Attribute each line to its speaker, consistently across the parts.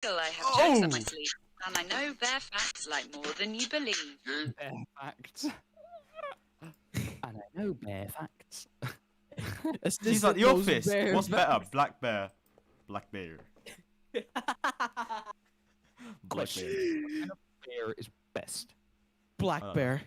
Speaker 1: I have jokes up my sleeve, and I know bare facts like more than you believe.
Speaker 2: Bare facts. And I know bare facts.
Speaker 3: She's like The Office. What's better, Black Bear? Black Bear. Black Bear.
Speaker 2: Bear is best.
Speaker 4: Black Bear.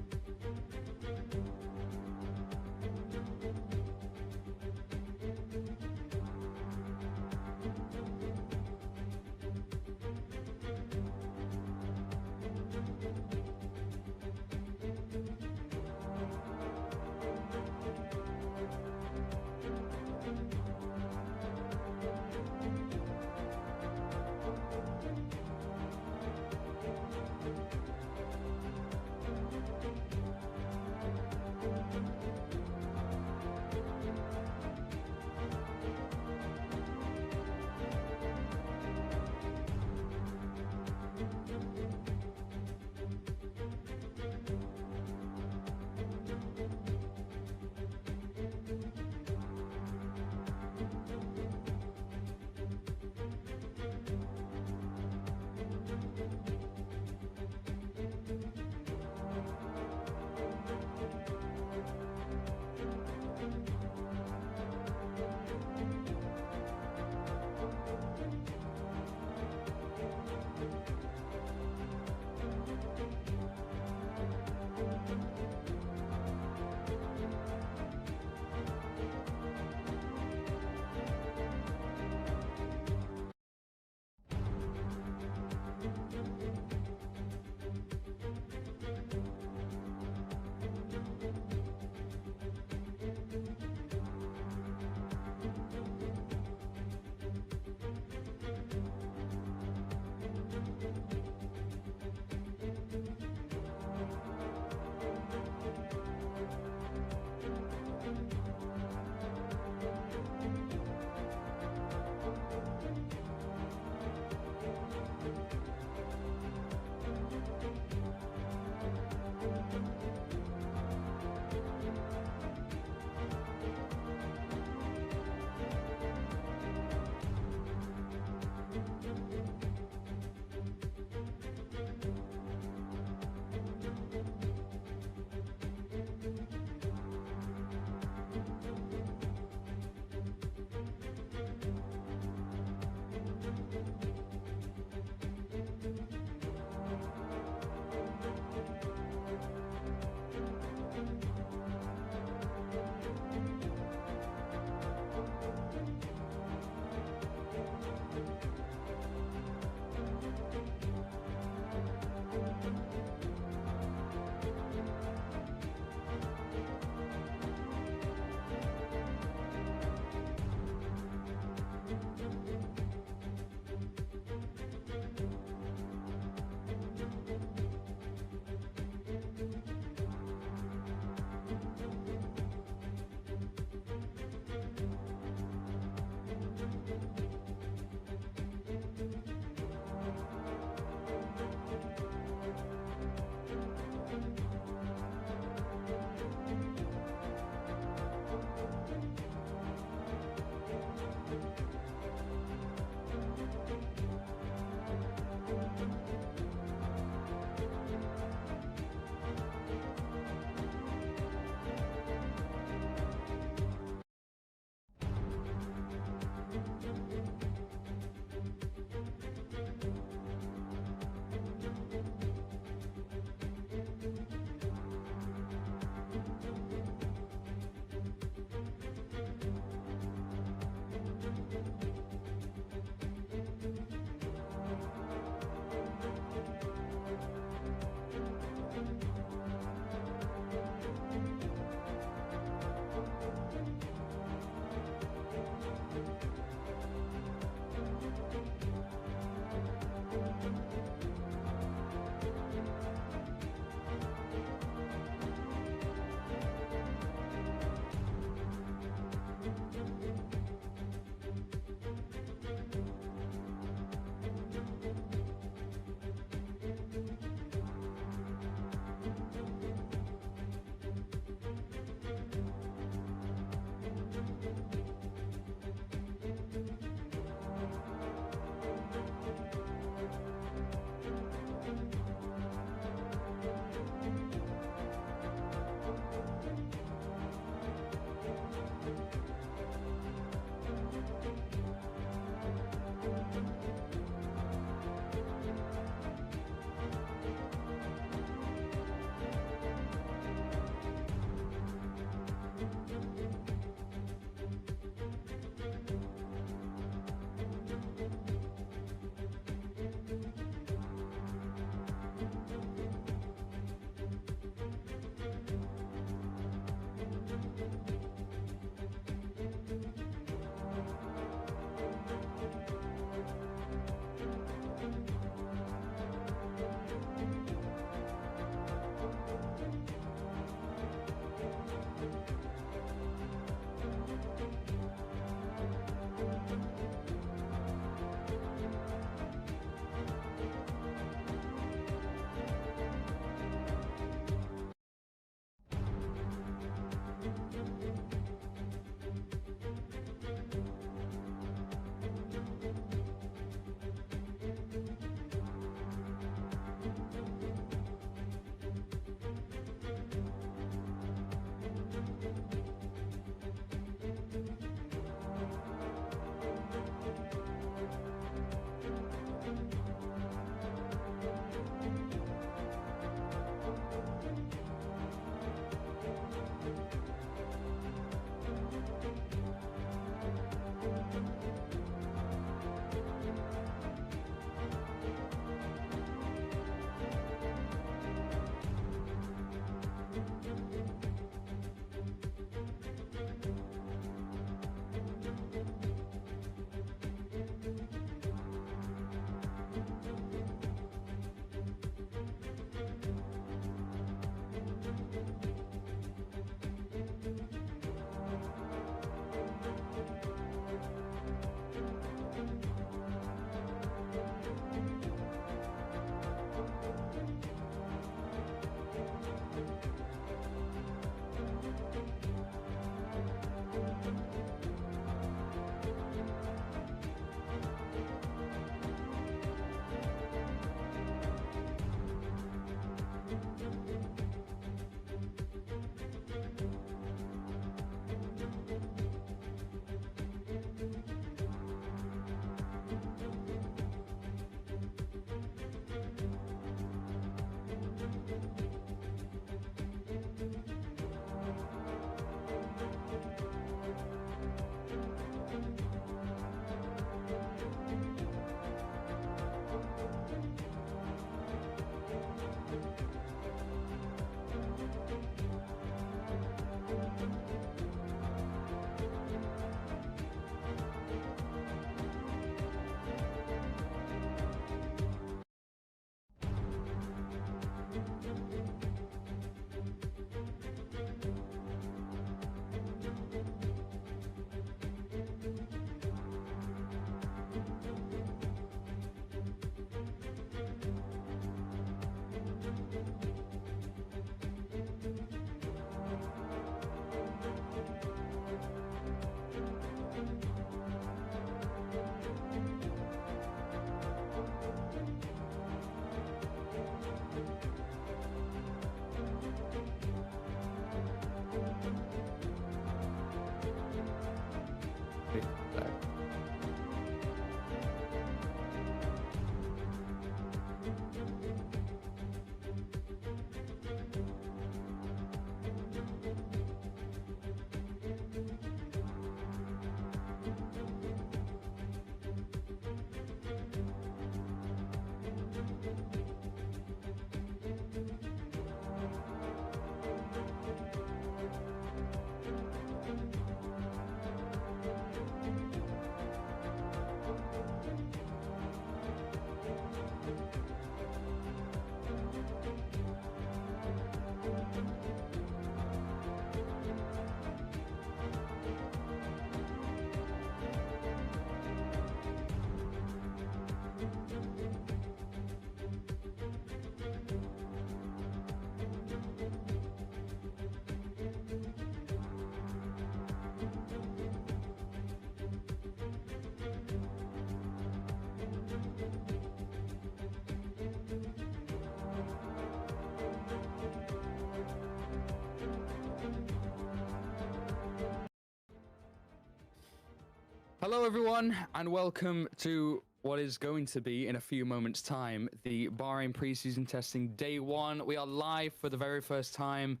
Speaker 2: Hello, everyone, and welcome to what is going to be, in a few moments' time, the Bahrain preseason testing day 1. We are live for the very first time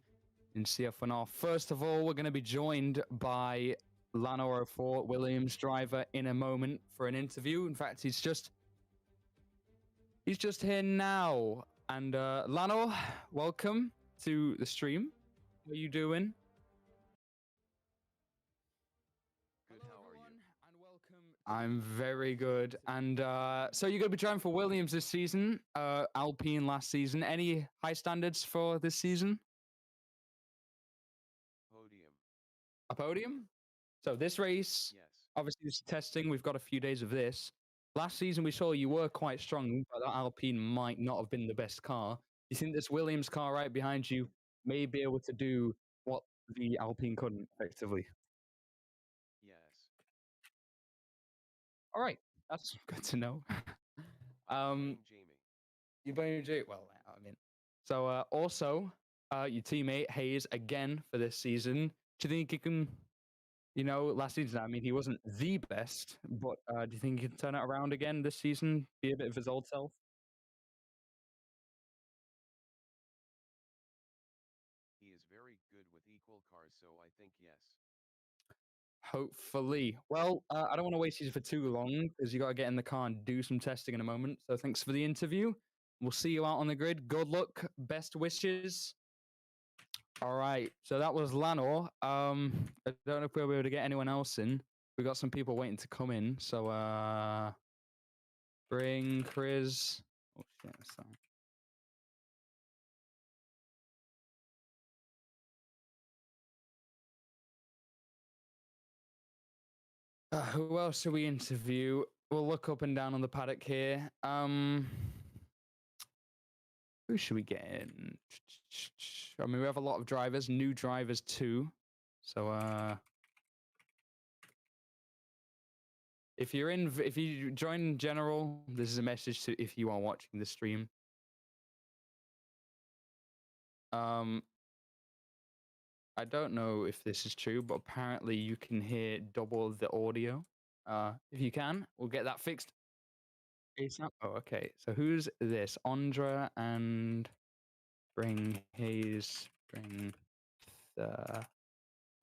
Speaker 2: in CEF1R. First of all, we're going to be joined by Lanor 04 Williams, driver, in a moment for an interview. In fact, he's just here now. And Lanor, welcome to the stream. How are you doing? I'm very good. And so you're going to be driving for Williams this season, Alpine last season. Any high standards for this season?
Speaker 4: Podium.
Speaker 2: A podium? So this race,
Speaker 4: Yes.
Speaker 2: obviously this is testing. We've got a few days of this. Last season we saw you were quite strong, but that Alpine might not have been the best car. You think this Williams car right behind you may be able to do what the Alpine couldn't, effectively?
Speaker 4: Yes.
Speaker 2: All right, that's good to know.
Speaker 4: Blame Jamie.
Speaker 2: You blame Jake? Well, I mean, so also, your teammate Hayes again for this season. Do you think he can? Last season, I mean, he wasn't the best, but do you think he can turn it around again this season? Be a bit of his old self?
Speaker 4: He is very good with equal cars, so I think yes.
Speaker 2: Hopefully. Well, I don't want to waste you for too long because you got to get in the car and do some testing in a moment. So thanks for the interview. We'll see you out on the grid. Good luck. Best wishes. All right. So that was Lanor. I don't know if we'll be able to get anyone else in. We got some people waiting to come in. So bring Chris. Oh shit, that's that. Who else should we interview? We'll look up and down on the paddock here. Who should we get in? I mean, we have a lot of drivers, new drivers too. So, if you join general, this is a message to if you are watching the stream. I don't know if this is true, but apparently you can hear double the audio. If you can, we'll get that fixed. ASAP. Oh, okay. So who's this? Andra and bring Hayes, bring the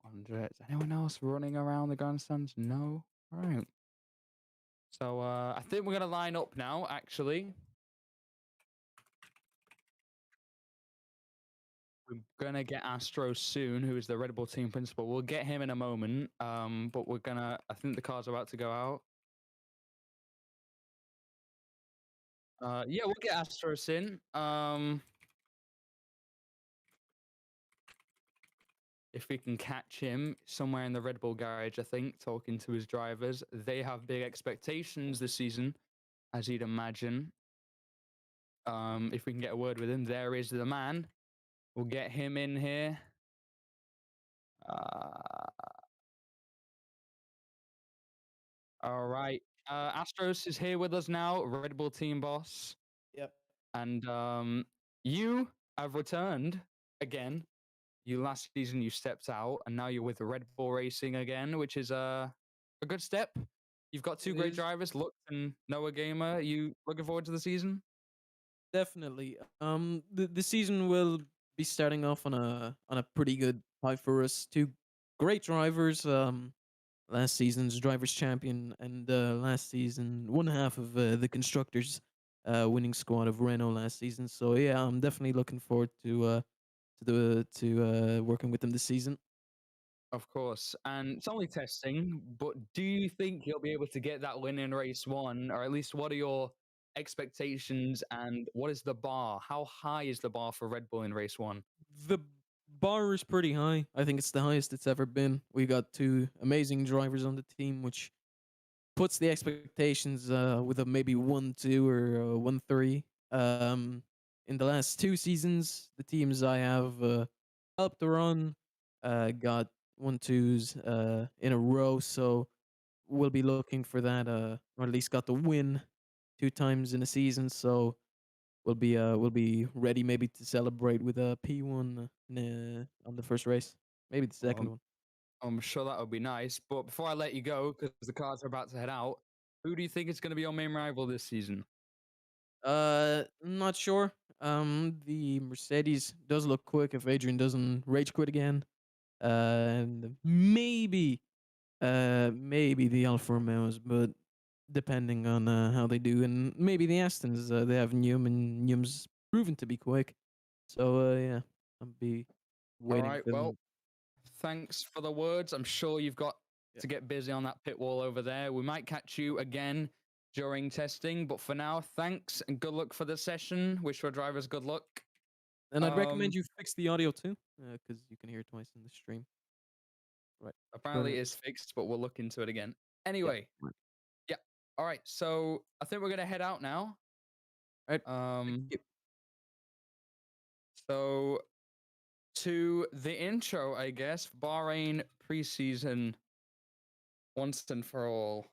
Speaker 2: Andra. Is anyone else running around the grandstands? No. All right. So I think we're gonna line up now. Actually, we're gonna get Astro soon, who is the Red Bull team principal. We'll get him in a moment. But we're gonna. I think the car's about to go out. Yeah, we'll get Astros in. If we can catch him somewhere in the Red Bull garage, I think, talking to his drivers. They have big expectations this season, as you'd imagine. If we can get a word with him, there is the man. We'll get him in here. All right. Astros is here with us now, Red Bull team boss.
Speaker 5: Yep.
Speaker 2: And you have returned again. Last season you stepped out, and now you're with Red Bull Racing again, which is a good step. You've got two great drivers, Lux and Noah Gamer. You looking forward to the season?
Speaker 5: Definitely. The season will be starting off on a pretty good high for us. Two great drivers. Last season's drivers champion, and last season one half of the constructors winning squad of Renault last season. So yeah, I'm definitely looking forward to working with them this season.
Speaker 2: Of course. And it's only testing, but do you think you'll be able to get that win in race 1? Or at least what are your expectations and what is the bar? How high is the bar for Red Bull in race 1?
Speaker 5: The bar is pretty high. I think it's the highest it's ever been. We got two amazing drivers on the team, which puts the expectations with a maybe 1-2 or 1-3. In the last 2 seasons, the teams I have helped run got 1-2s in a row, so we'll be looking for that, or at least got the win 2 times in a season. So we'll be ready maybe to celebrate with a P1 on the first race, maybe the second one.
Speaker 2: I'm sure that would be nice. But before I let you go, because the cars are about to head out, who do you think is going to be your main rival this season?
Speaker 5: Not sure. The Mercedes does look quick if Adrian doesn't rage quit again. And maybe the Alfa Romeos, but depending on how they do, and maybe the Astons. They have Newm, and Newm's proven to be quick. So yeah, I'll be
Speaker 2: All
Speaker 5: waiting
Speaker 2: right.
Speaker 5: for
Speaker 2: Well,
Speaker 5: them.
Speaker 2: thanks for the words. I'm sure you've got
Speaker 5: Yeah.
Speaker 2: to get busy on that pit wall over there. We might catch you again during testing, but for now, thanks and good luck for the session. Wish our drivers good luck.
Speaker 5: And I'd recommend
Speaker 2: Um,
Speaker 5: you fix the audio too, because you can hear it twice in the stream. Right.
Speaker 2: Apparently, it is fixed, but we'll look into it again. Anyway,
Speaker 5: right.
Speaker 2: yeah. All right. So I think we're gonna head out now.
Speaker 5: Right.
Speaker 2: Um. So to the intro, I guess. Bahrain preseason, once and for all.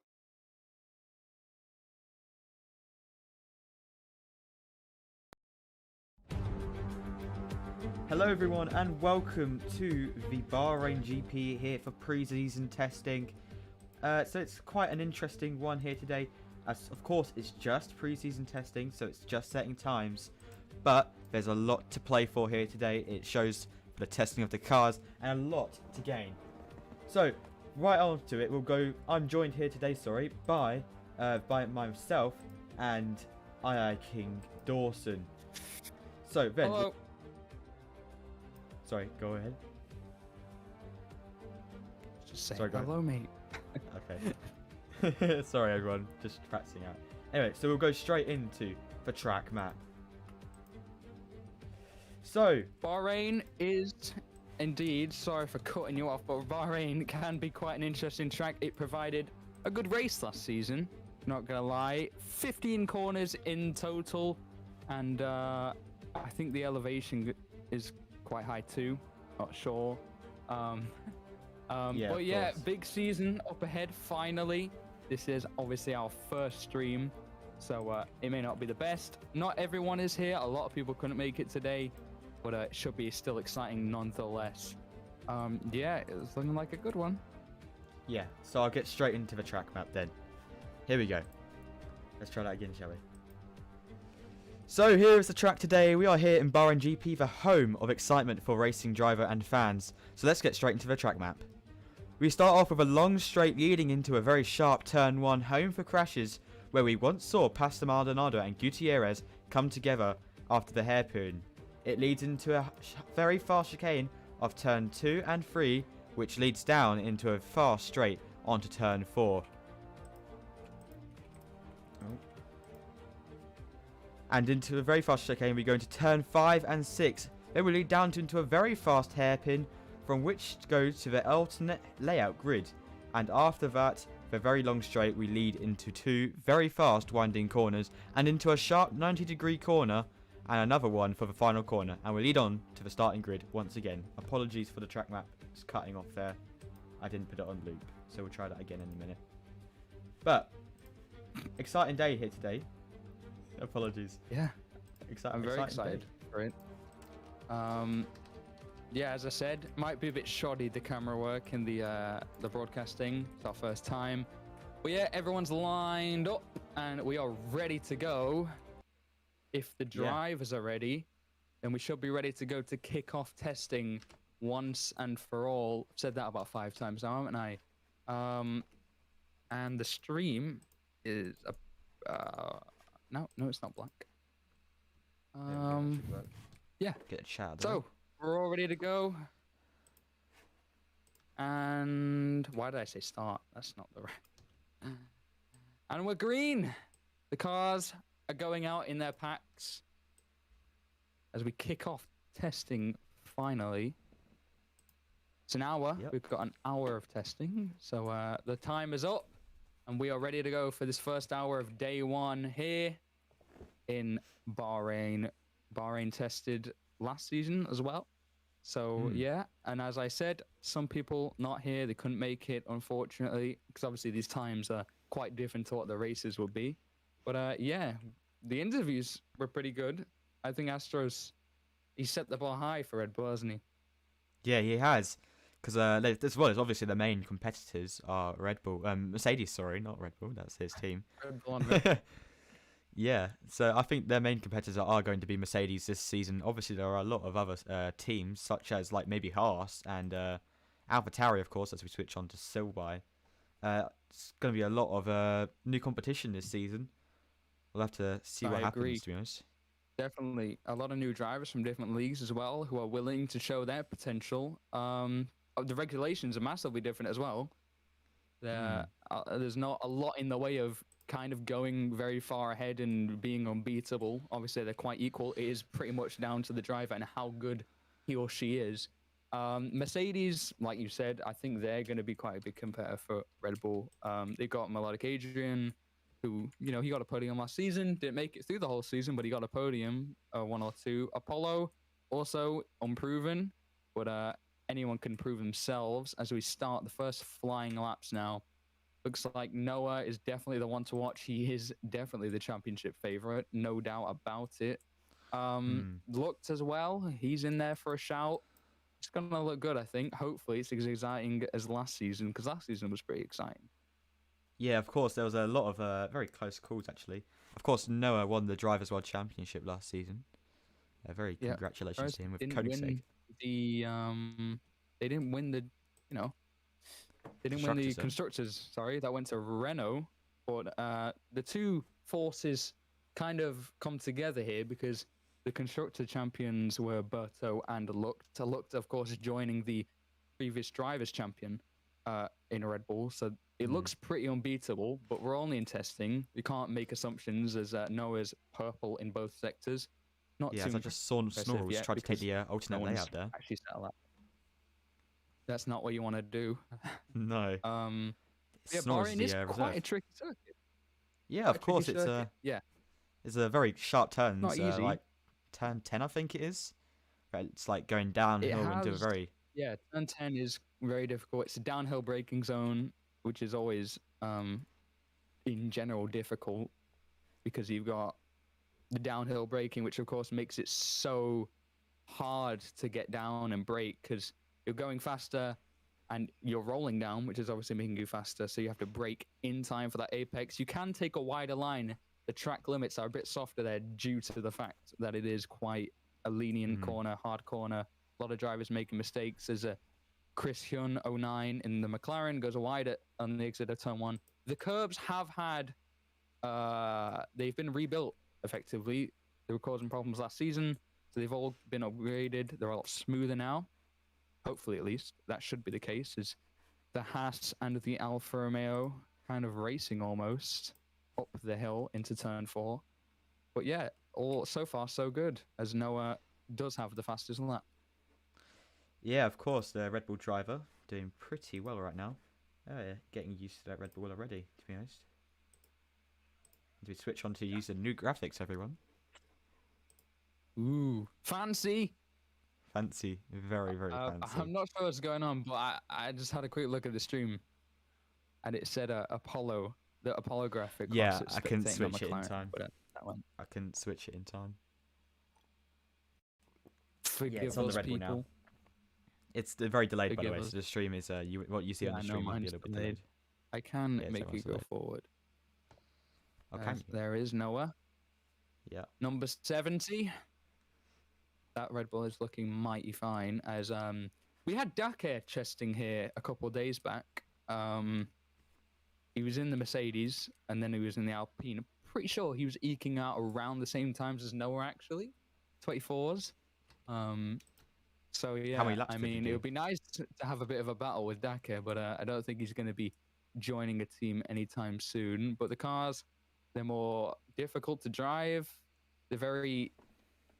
Speaker 3: Hello everyone and welcome to the Bahrain GP here for pre-season testing. So it's quite an interesting one here today, as of course it's just pre-season testing, so it's just setting times, but there's a lot to play for here today. It shows for the testing of the cars and a lot to gain. So right on to it, I'm joined here today, by myself and II King Dawson. So then,
Speaker 2: Hello.
Speaker 3: sorry, go ahead.
Speaker 2: Just say
Speaker 3: Sorry, go
Speaker 2: hello, mate.
Speaker 3: Okay. Sorry everyone, just practicing out. Anyway, so we'll go straight into the track map. So,
Speaker 2: Bahrain is indeed, sorry for cutting you off, but Bahrain can be quite an interesting track. It provided a good race last season, not gonna lie. 15 corners in total, and I think the elevation is quite high too. Not sure.
Speaker 3: Yeah,
Speaker 2: but yeah,
Speaker 3: course.
Speaker 2: big season up ahead finally. This is obviously our first stream, so it may not be the best. Not everyone is here. A lot of people couldn't make it today, but it should be still exciting nonetheless. Yeah, it was looking like a good one.
Speaker 3: yeah, so I'll get straight into the track map then. Here we go. Let's try that again, shall we? So here is the track today. We are here in Bahrain GP, the home of excitement for racing driver and fans. So let's get straight into the track map. We start off with a long straight leading into a very sharp turn 1, home for crashes, where we once saw Pastor Maldonado and Gutierrez come together after the hairpin. It leads into a very fast chicane of turn 2 and 3, which leads down into a fast straight onto turn 4. And into a very fast chicane, we go into turn 5 and 6. Then we lead down into a very fast hairpin, from which goes to the alternate layout grid. And after that, the very long straight, we lead into 2 very fast winding corners, and into a sharp 90-degree corner, and another one for the final corner. And we lead on to the starting grid once again. Apologies for the track map, it's cutting off there. I didn't put it on loop, so we'll try that again in a minute. But, exciting day here today. Apologies.
Speaker 2: Yeah,
Speaker 3: Exciting.
Speaker 2: I'm very excited
Speaker 3: day.
Speaker 2: for it. Yeah, as I said, might be a bit shoddy, the camera work and the broadcasting. It's our first time. But yeah, everyone's lined up and we are ready to go. If the drivers are ready, then we should be ready to go to kick off testing once and for all. I've said that about 5 times now, haven't I? And the stream is no, it's not black. Yeah.
Speaker 3: Get a chat.
Speaker 2: So we're all ready to go. And why did I say start? That's not the right. And we're green. The cars are going out in their packs as we kick off testing finally. It's an hour.
Speaker 3: Yep.
Speaker 2: We've got an hour of testing. So the time is up and we are ready to go for this first hour of day 1 here in Bahrain. Bahrain tested last season as well. So yeah, and as I said, some people not here, they couldn't make it, unfortunately, because obviously these times are quite different to what the races will be. But yeah, the interviews were pretty good. I think Astros, he set the bar high for Red Bull, hasn't he?
Speaker 3: Yeah, he has. Because as well as obviously the main competitors are Red Bull, Mercedes. Sorry, not Red Bull. That's his team.
Speaker 2: Red Bull and Red
Speaker 3: Yeah, so I think their main competitors are going to be Mercedes this season. Obviously, there are a lot of other teams, such as like maybe Haas and AlphaTauri, of course, as we switch on to Silby. It's going to be a lot of new competition this season. We'll have to see what
Speaker 2: I agree.
Speaker 3: happens, to be honest.
Speaker 2: Definitely a lot of new drivers from different leagues as well who are willing to show their potential. The regulations are massively different as well. There's not a lot in the way of kind of going very far ahead and being unbeatable. Obviously, they're quite equal. It is pretty much down to the driver and how good he or she is. Mercedes, like you said, I think they're going to be quite a big competitor for Red Bull. They've got Melodic Adrian, who, you know, he got a podium last season. Didn't make it through the whole season, but he got a podium, 1 or 2. Apollo, also unproven, but anyone can prove themselves as we start the first flying laps now. Looks like Noah is definitely the one to watch. He is definitely the championship favorite, no doubt about it. Looked as well. He's in there for a shout. It's going to look good, I think. Hopefully, it's as exciting as last season, because last season was pretty exciting.
Speaker 3: Yeah, of course, there was a lot of very close calls, actually. Of course, Noah won the Drivers' World Championship last season. Very congratulations to him with Koenigsegg.
Speaker 2: They didn't win the, you know, they didn't win the constructors. Sorry, that went to Renault. But the two forces kind of come together here because the constructor champions were Berto and Lucht. Lucht, of course, joining the previous drivers' champion in Red Bull. So it looks pretty unbeatable. But we're only in testing. We can't make assumptions as Noah's purple in both sectors. Not too
Speaker 3: I just saw Snorrels try to take the alternate layout there.
Speaker 2: Actually settle up. That's not what you want to do.
Speaker 3: No.
Speaker 2: Yeah, Bahrain is quite a tricky circuit.
Speaker 3: Yeah, of course, it's a very sharp turn.
Speaker 2: Not easy.
Speaker 3: Like turn 10, I think it is. It's like going downhill into a very...
Speaker 2: Yeah, turn 10 is very difficult. It's a downhill braking zone, which is always, in general, difficult because you've got the downhill braking, which of course makes it so hard to get down and brake because you're going faster and you're rolling down, which is obviously making you faster. So you have to brake in time for that apex. You can take a wider line. The track limits are a bit softer there due to the fact that it is quite a lenient corner, hard corner. A lot of drivers making mistakes. There's a Chris Hyun 09 in the McLaren, goes wide on the exit of turn 1. The curbs have had, they've been rebuilt effectively. They were causing problems last season, so they've all been upgraded. They're a lot smoother now. Hopefully, at least. That should be the case, is the Haas and the Alfa Romeo kind of racing almost up the hill into turn 4. But yeah, all so far so good, as Noah does have the fastest lap.
Speaker 3: Yeah, of course, the Red Bull driver doing pretty well right now. Getting used to that Red Bull already, to be honest. As we switch on to use the new graphics, everyone.
Speaker 2: Ooh, fancy!
Speaker 3: Fancy, very, very fancy.
Speaker 2: I'm not sure what's going on, but I just had a quick look at the stream, and it said Apollo, the Apollo graphic.
Speaker 3: Yeah, I couldn't switch it in time.
Speaker 2: That one.
Speaker 3: I couldn't switch it in time.
Speaker 2: Forgive
Speaker 3: it's on the Red Bull
Speaker 2: people.
Speaker 3: now. It's very delayed, by the way.
Speaker 2: Forgive
Speaker 3: So the stream is what you see on the stream might be a little bit delayed.
Speaker 2: I can
Speaker 3: Yeah,
Speaker 2: make you go forward.
Speaker 3: Okay.
Speaker 2: There is Noah.
Speaker 3: Yeah.
Speaker 2: Number 70. That Red Bull is looking mighty fine. As we had Dakar testing here a couple of days back. He was in the Mercedes and then he was in the Alpine. I'm pretty sure he was eking out around the same times as Noah actually, 24s. So yeah,
Speaker 3: How many laps
Speaker 2: I
Speaker 3: did he
Speaker 2: mean,
Speaker 3: do?
Speaker 2: it would be nice to have a bit of a battle with Dakar, but I don't think he's going to be joining a team anytime soon. But the cars, they're more difficult to drive. They're very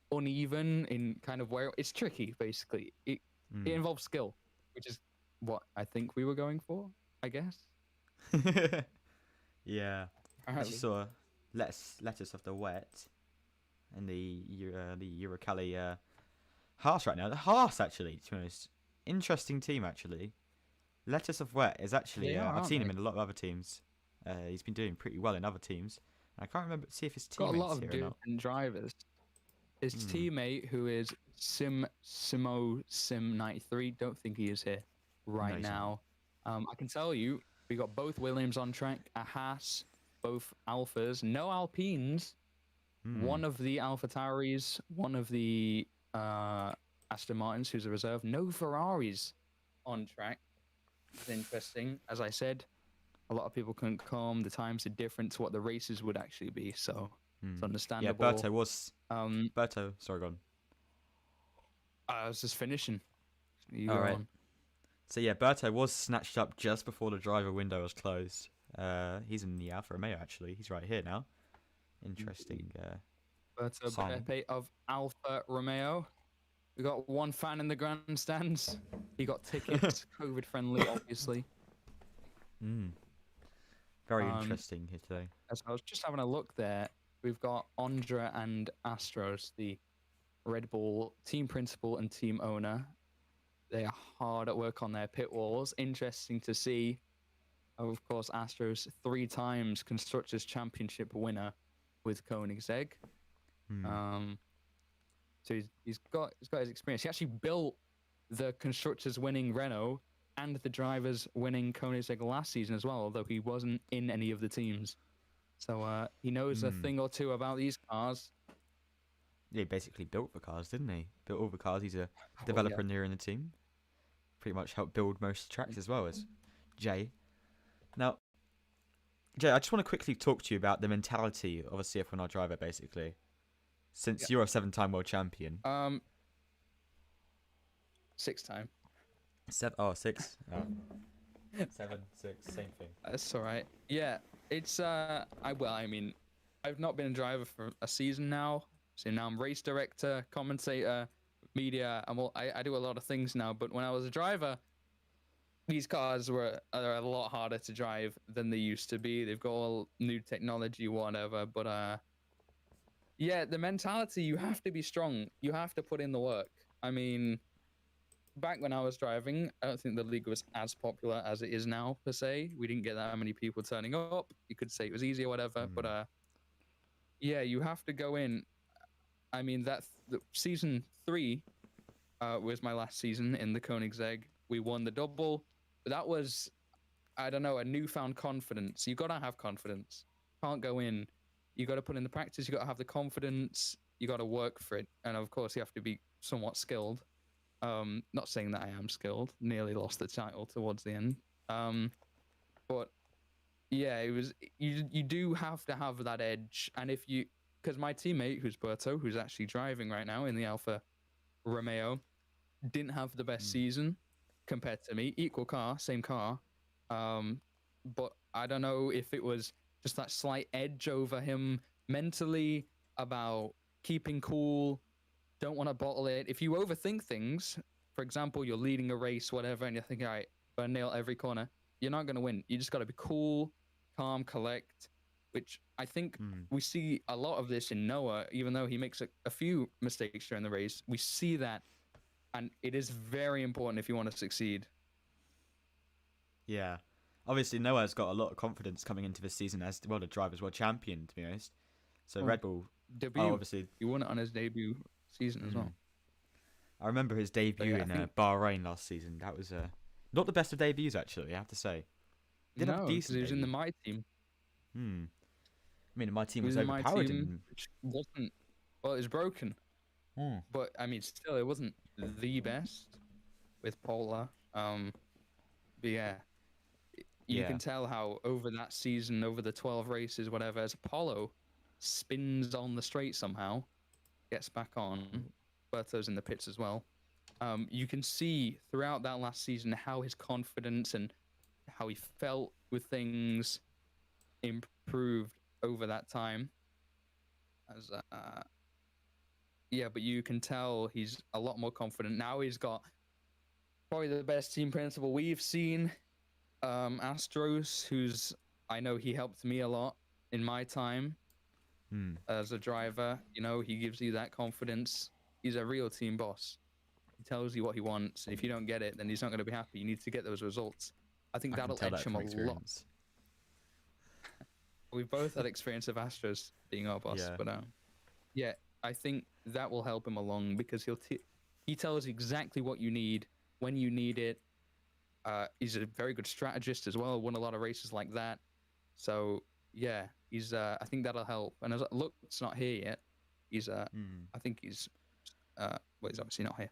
Speaker 2: uneven in kind of where it's tricky. Basically, it involves skill, which is what I think we were going for, I guess.
Speaker 3: Yeah. I just saw Lettuce of the Wet and the Eurocali Haas right now. The Haas, actually, to be honest, interesting team actually. Lettuce of Wet is actually I've seen him in a lot of other teams. He's been doing pretty well in other teams. I can't remember see if his teammates
Speaker 2: got a lot of
Speaker 3: here or
Speaker 2: different
Speaker 3: not.
Speaker 2: drivers. His teammate, who is Sim93, don't think he is here. right
Speaker 3: Amazing.
Speaker 2: now. I can tell you, we got both Williams on track, a Haas, both Alphas, no Alpines, one of the Alpha Tauris, one of the Aston Martins, who's a reserve, no Ferraris on track. It's interesting. As I said, a lot of people couldn't come. The times are different to what the races would actually be, so it's
Speaker 3: Yeah,
Speaker 2: understandable.
Speaker 3: Berto was. Berto, sorry, go on.
Speaker 2: I was just finishing. You
Speaker 3: All
Speaker 2: go
Speaker 3: right.
Speaker 2: on.
Speaker 3: So yeah, Berto was snatched up just before the driver window was closed. He's in the Alfa Romeo actually. He's right here now. Interesting.
Speaker 2: Roberto
Speaker 3: signing.
Speaker 2: Beppe of Alfa Romeo. We got one fan in the grandstands. He got tickets, COVID friendly, obviously.
Speaker 3: Very interesting here today.
Speaker 2: As I was just having a look there, we've got Ondra and Astros, the Red Bull team principal and team owner. They are hard at work on their pit walls. Interesting to see. Of course, Astros 3 times Constructors' Championship winner with Koenigsegg. So he's got his experience. He actually built the Constructors' winning Renault and the drivers' winning Koenigsegg last season as well, although he wasn't in any of the teams. So he knows a thing or two about these cars.
Speaker 3: Yeah, he basically built the cars, didn't he? Built all the cars. He's a developer near in the team. Pretty much helped build most of the tracks as well as Jay. Now, Jay, I just want to quickly talk to you about the mentality of a CF1R driver, basically. Since you're a 7-time world champion.
Speaker 2: 6-time.
Speaker 3: 6. Oh. 7, 6, same thing.
Speaker 2: That's all right. Yeah, it's I mean, I've not been a driver for a season now. So now I'm race director, commentator, media. I do a lot of things now. But when I was a driver, these cars are a lot harder to drive than they used to be. They've got all new technology, whatever. But yeah, the mentality, you have to be strong. You have to put in the work. I mean, back when I was driving, I don't think the league was as popular as it is now, per se. We didn't get that many people turning up. You could say it was easy or whatever. But yeah, you have to go in. I mean, season 3 was my last season in the Koenigsegg. We won the double. But that was, I don't know, a newfound confidence. You got to have confidence. Can't go in. You got to put in the practice. You got to have the confidence. You got to work for it. And of course, you have to be somewhat skilled. Not saying that I am skilled. Nearly lost the title towards the end. But yeah, it was. You do have to have that edge. And if you, because my teammate, who's Berto, who's actually driving right now in the Alfa Romeo, didn't have the best season compared to me. Equal car, same car. But I don't know if it was just that slight edge over him mentally about keeping cool, don't want to bottle it. If you overthink things, for example, you're leading a race, whatever, and you're thinking, all right, gotta nail every corner, you're not going to win. You just got to be cool, calm, collect, which I think we see a lot of this in Noah, even though he makes a few mistakes during the race. We see that, and it is very important if you want to succeed.
Speaker 3: Yeah. Obviously, Noah's got a lot of confidence coming into this season as well, the Drivers' World Champion, to be honest. So Red Bull,
Speaker 2: debut.
Speaker 3: Obviously,
Speaker 2: he won it on his debut season as well.
Speaker 3: I remember his debut in Bahrain last season. That was not the best of debuts, actually, I have to say.
Speaker 2: No, because he was in the My Team.
Speaker 3: I mean, my team was overpowered.
Speaker 2: Which wasn't, well, it was broken. But I mean, still, it wasn't the best with Polar. But yeah, you can tell how over that season, over the 12 races, whatever, as Apollo spins on the straight somehow, gets back on. Berto's in the pits as well. You can see throughout that last season how his confidence and how he felt with things improved over that time. As yeah, but you can tell he's a lot more confident now. He's got probably the best team principal we've seen. Astros, who's, I know he helped me a lot in my time as a driver. You know, he gives you that confidence. He's a real team boss. He tells you what he wants, and if you don't get it, then he's not going to be happy. You need to get those results. I think that'll edge him a lot. We've both had experience of Astros being our boss, but yeah, I think that will help him along because he tells you exactly what you need, when you need it, He's a very good strategist as well. Won a lot of races like that. So yeah, he's. I think that'll help. And as look, it's not here yet. He's. I think he's. Well, he's obviously not here.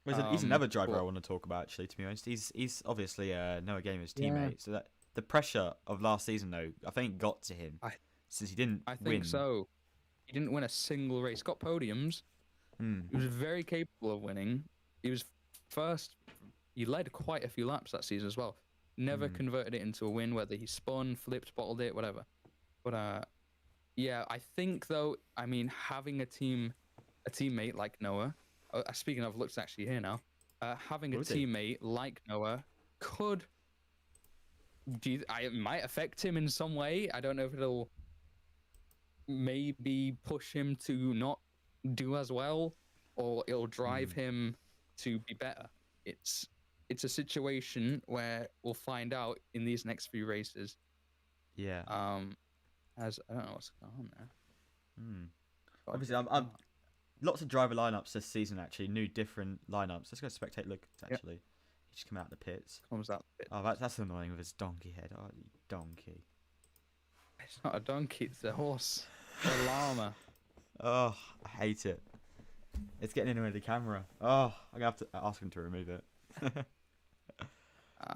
Speaker 3: Well, he's another driver I
Speaker 2: but-
Speaker 3: want to talk about, actually, to be honest. He's obviously Noah Gamer's
Speaker 2: Yeah.
Speaker 3: teammate, so that the pressure of last season, though, I think got to him since he didn't
Speaker 2: I
Speaker 3: win.
Speaker 2: think so. He didn't win a single race. Got podiums. He was very capable of winning. He was first. He led quite a few laps that season as well. Never converted it into a win, whether he spun, flipped, bottled it, whatever. But yeah, I think though, I mean, having a teammate like Noah. Speaking of, Luke's actually here now. Having a
Speaker 3: Would he?
Speaker 2: teammate like Noah could. It might affect him in some way. I don't know if it'll maybe push him to not do as well, or it'll drive him to be better. It's a situation where we'll find out in these next few races.
Speaker 3: Yeah.
Speaker 2: As I don't know what's going on there. But
Speaker 3: Obviously, I'm lots of driver lineups this season, actually. New, different lineups. Let's go spectate Luke, actually. He just come out of the pits.
Speaker 2: comes out.
Speaker 3: Oh, that's annoying with his donkey head. Oh, you donkey.
Speaker 2: It's not a donkey. It's a horse. A llama.
Speaker 3: Oh, I hate it. It's getting in the way of the camera. Oh, I'm going to have to ask him to remove it.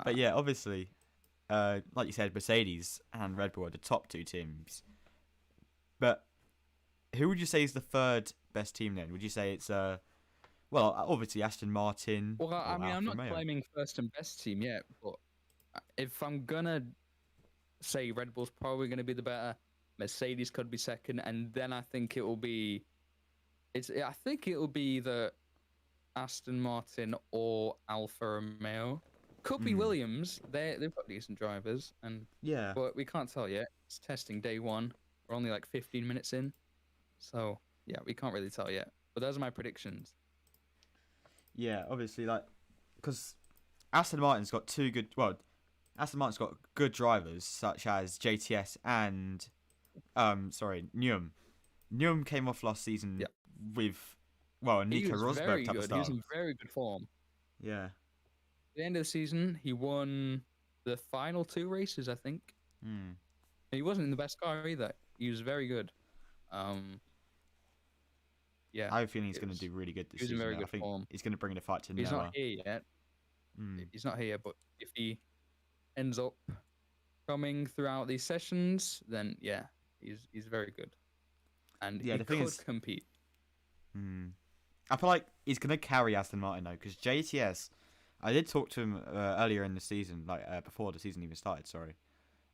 Speaker 3: But yeah, obviously, like you said, Mercedes and Red Bull are the top two teams. But who would you say is the third best team then? Would you say it's, well, obviously Aston Martin?
Speaker 2: Well, I
Speaker 3: or
Speaker 2: mean, I'm
Speaker 3: Alfa
Speaker 2: not
Speaker 3: Romeo?
Speaker 2: claiming first and best team yet, but if I'm gonna say Red Bull's probably gonna be the better, Mercedes could be second, and then I think it will be. I think it will be the Aston Martin or Alfa Romeo. Could be Williams. They've got decent drivers,
Speaker 3: Yeah.
Speaker 2: but we can't tell yet. It's testing day one. We're only like 15 minutes in, so yeah, we can't really tell yet. But those are my predictions.
Speaker 3: Yeah, obviously, like, because Aston Martin's got Aston Martin's got good drivers such as JTS and, Newham. Newham came off last season with, well,
Speaker 2: He
Speaker 3: Nico
Speaker 2: was very
Speaker 3: Rosberg type of
Speaker 2: good. He
Speaker 3: style.
Speaker 2: was in very good form.
Speaker 3: Yeah.
Speaker 2: At the end of the season, he won the final two races, I think.
Speaker 3: Hmm.
Speaker 2: He wasn't in the best car either. He was very good. Yeah.
Speaker 3: I have a feeling he's
Speaker 2: it
Speaker 3: going to
Speaker 2: was-
Speaker 3: do really good this
Speaker 2: he was in
Speaker 3: season.
Speaker 2: very
Speaker 3: though. I
Speaker 2: good
Speaker 3: think
Speaker 2: form.
Speaker 3: he's going to bring the fight to
Speaker 2: He's
Speaker 3: Noah.
Speaker 2: not here yet.
Speaker 3: Hmm.
Speaker 2: He's not here, but if he ends up coming throughout these sessions, then yeah, he's very good, and
Speaker 3: Yeah,
Speaker 2: he
Speaker 3: the thing
Speaker 2: could
Speaker 3: is-
Speaker 2: compete.
Speaker 3: Hmm. I feel like he's going to carry Aston Martin, though, because JTS, I did talk to him earlier in the season, like before the season even started, sorry.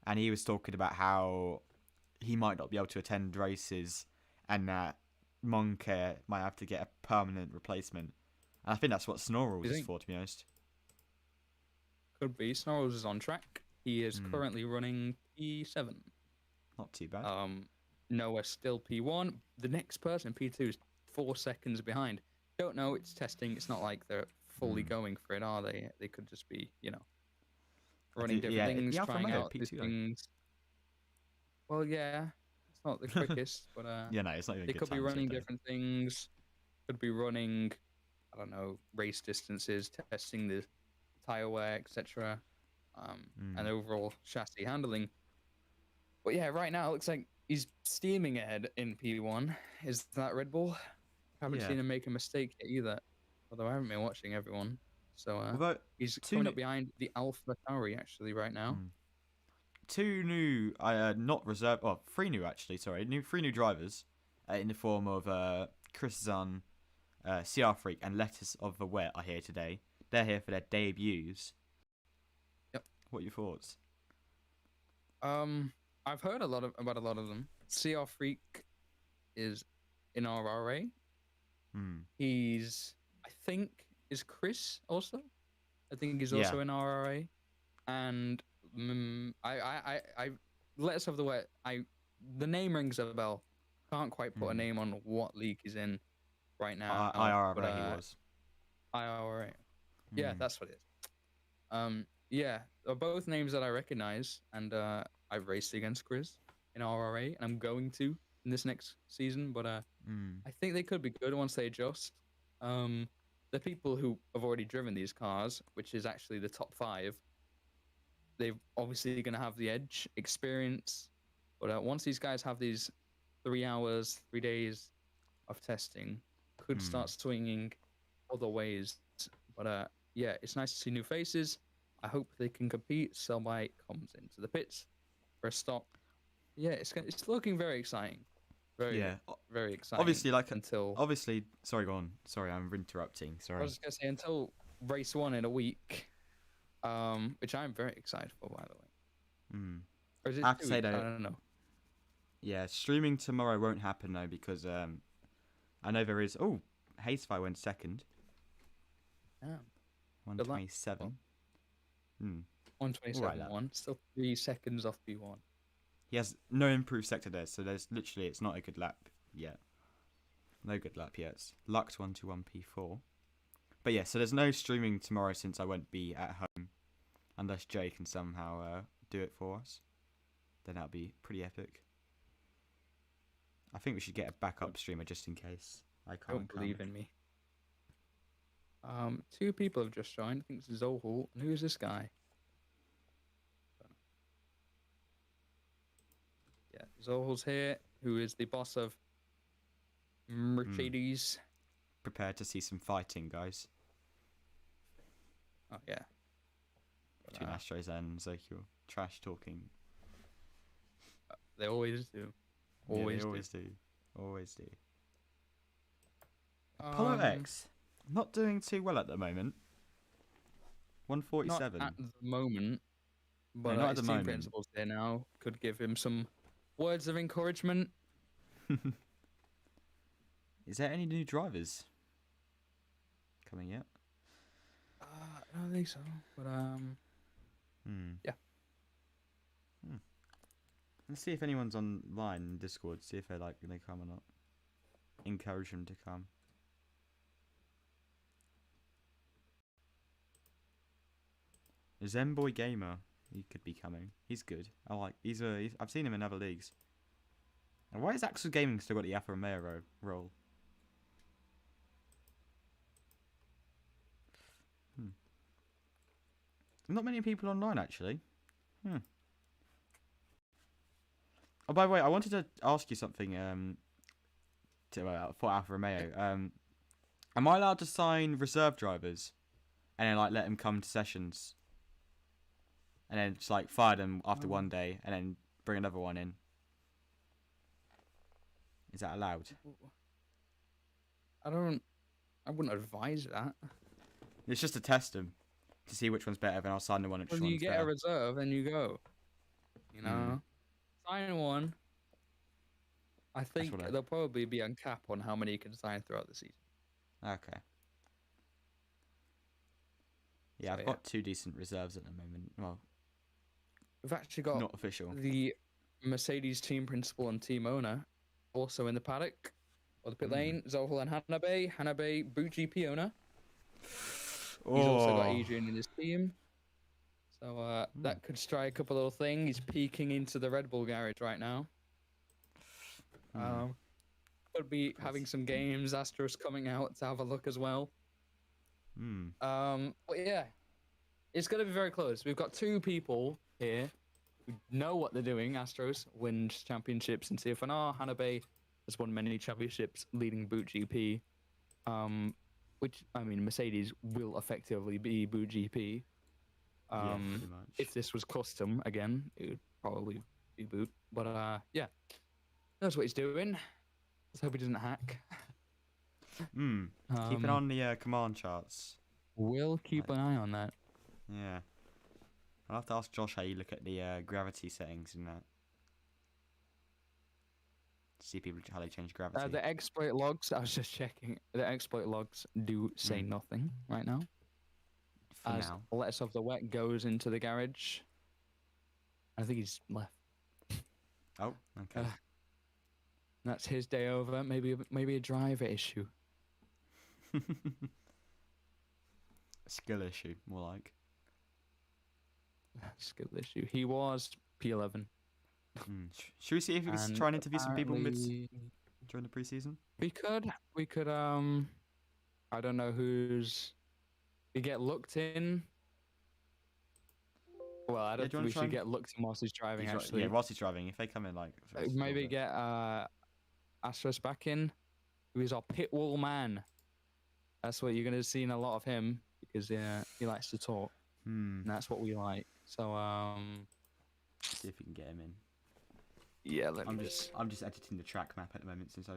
Speaker 3: And he was talking about how he might not be able to attend races and that Moncare might have to get a permanent replacement. And I think that's what Snorrels
Speaker 2: You
Speaker 3: is
Speaker 2: think?
Speaker 3: for, to be honest.
Speaker 2: Could be. Snarls is on track. He is currently running P7.
Speaker 3: Not too bad.
Speaker 2: Noah still P1. The next person, P2, is 4 seconds behind. Don't know. It's testing. It's not like they're fully going for it, are they? They could just be, running different things,
Speaker 3: the Alfa
Speaker 2: trying
Speaker 3: Romeo
Speaker 2: out
Speaker 3: P2
Speaker 2: these
Speaker 3: though.
Speaker 2: things. Well, yeah, it's not the quickest, but
Speaker 3: Yeah, no, it's not even
Speaker 2: they
Speaker 3: good
Speaker 2: could be
Speaker 3: times,
Speaker 2: running
Speaker 3: though.
Speaker 2: different things. Could be running, I don't know, race distances, testing the tire wear, etc. And overall chassis handling. But yeah, right now it looks like he's steaming ahead in P1. Is that Red Bull? Haven't
Speaker 3: Yeah.
Speaker 2: seen him make a mistake yet either. Although I haven't been watching everyone. So
Speaker 3: Although,
Speaker 2: he's
Speaker 3: two
Speaker 2: coming
Speaker 3: new-
Speaker 2: up behind the Alpha Tauri actually right now.
Speaker 3: two new, not reserved, well, three new actually, sorry, three new drivers in the form of Chris Zahn, CR Freak, and Lettuce of the Wet are here today. They're here for their debuts.
Speaker 2: Yep.
Speaker 3: What are your thoughts?
Speaker 2: I've heard about a lot of them. CR Freak is in RRA. He's, I think, is Chris also? I think he's also in RRA. And I Let's Have the Wet. The name rings a bell. Can't quite put a name on what league he's in right now.
Speaker 3: IRA
Speaker 2: but,
Speaker 3: he was.
Speaker 2: IRA. Yeah, that's what it is. Yeah, they're both names that I recognize, and I've raced against Chris in RRA, and I'm going to in this next season. But I think they could be good once they adjust. the people who have already driven these cars, which is actually the top 5, they're obviously going to have the edge experience. But once these guys have these 3 hours, 3 days of testing, could start swinging other ways. But yeah, it's nice to see new faces. I hope they can compete. Selbite comes into the pits for a stop. Yeah, it's looking very exciting. Very,
Speaker 3: Yeah.
Speaker 2: very exciting.
Speaker 3: Obviously, like
Speaker 2: until
Speaker 3: sorry, go on. Sorry, I'm interrupting.
Speaker 2: I
Speaker 3: Sorry.
Speaker 2: was just gonna say until race 1 in a week, which I'm very excited for, by the way. Or is it
Speaker 3: I have to
Speaker 2: 2
Speaker 3: say
Speaker 2: weeks?
Speaker 3: though,
Speaker 2: I don't know.
Speaker 3: yeah, streaming tomorrow won't happen though because I know there is. Oh, Hazefire went second.
Speaker 2: Yeah.
Speaker 3: 127.
Speaker 2: 127
Speaker 3: Alright,
Speaker 2: one, still 3 seconds off P1.
Speaker 3: He has no improved sector there, so there's literally it's not a good lap yet. No good lap yet. It's Lux 121 P4. But yeah, so there's no streaming tomorrow since I won't be at home, unless Jay can somehow do it for us. Then that'll be pretty epic. I think we should get a backup streamer just in case I can't
Speaker 2: Don't believe in me. 2 people have just joined. I think it's Zohul. And who is this guy? Yeah, Zohul's here, who is the boss of Mercedes.
Speaker 3: Prepare to see some fighting, guys.
Speaker 2: Oh, yeah.
Speaker 3: Between Astros and Zokyo. Trash talking.
Speaker 2: They always do.
Speaker 3: Yeah, they always do. Always do. Apollo X, not doing too well at the moment. 147.
Speaker 2: Not at the moment, but
Speaker 3: not at
Speaker 2: his
Speaker 3: the
Speaker 2: team
Speaker 3: moment.
Speaker 2: principals there now could give him some words of encouragement.
Speaker 3: Is there any new drivers coming yet?
Speaker 2: I don't think so, but yeah.
Speaker 3: Let's see if anyone's online in Discord. See if they come or not. Encourage them to come. Zemboy Gamer, he could be coming. He's good. I've seen him in other leagues. And why is Axel Gaming still got the Alfa Romeo role? Not many people online actually. Oh, by the way, I wanted to ask you something. For Alfa Romeo. Am I allowed to sign reserve drivers, and then let them come to sessions, and then just fire them after one day, and then bring another one in? Is that allowed?
Speaker 2: I wouldn't advise that.
Speaker 3: It's just to test them, to see which one's better. Then I'll sign the one which
Speaker 2: Well,
Speaker 3: one's
Speaker 2: you get
Speaker 3: better.
Speaker 2: a reserve and you go. You know, sign one. I think there'll probably be a cap on how many you can sign throughout the season.
Speaker 3: Okay. Yeah, I've got 2 decent reserves at the moment. Well,
Speaker 2: we've actually got
Speaker 3: not official.
Speaker 2: The Mercedes team principal and team owner also in the paddock or the pit lane. Zohul and Hanabe. Hanabe, boot GP owner. He's also got Adrian in his team. So that could strike up a little thing. He's peeking into the Red Bull garage right now. Could be having some games. Astros coming out to have a look as well. But yeah, it's going to be very close. We've got 2 people here who know what they're doing. Astros wins championships in CEF1R. Hanabe has won many championships leading Boot GP. Which, I mean, Mercedes will effectively be Boot GP.
Speaker 3: Yeah, pretty much.
Speaker 2: If this was custom, again, it would probably be Boot. But yeah, knows what he's doing. Let's hope he doesn't hack.
Speaker 3: Keep it on the command charts.
Speaker 2: We'll keep an eye on that.
Speaker 3: Yeah. I'll have to ask Josh how you look at the gravity settings in that. See people how they change gravity.
Speaker 2: The exploit logs, I was just checking. The exploit logs do say nothing right now.
Speaker 3: For now.
Speaker 2: Let's of the Wet goes into the garage. I think he's left.
Speaker 3: Oh, okay.
Speaker 2: That's his day over. Maybe a driver issue.
Speaker 3: Skill issue, more like.
Speaker 2: Skill issue. He was P11.
Speaker 3: Should we see if we can try and interview some people during the preseason?
Speaker 2: We could I don't know who's. You get looked in. Well, I
Speaker 3: Yeah,
Speaker 2: don't
Speaker 3: do you
Speaker 2: think
Speaker 3: want
Speaker 2: we
Speaker 3: to try
Speaker 2: should
Speaker 3: and...
Speaker 2: get looked in whilst he's driving.
Speaker 3: Yeah,
Speaker 2: Actually,
Speaker 3: Rossi's driving. If they come in, like... let's go
Speaker 2: maybe
Speaker 3: there.
Speaker 2: get Astros back in. Who is our pit wall man? That's what you're gonna see in a lot of him because he likes to talk,
Speaker 3: Hmm.
Speaker 2: and that's what we like. So
Speaker 3: See if we can get him in.
Speaker 2: yeah, let me
Speaker 3: I'm just editing the track map at the moment since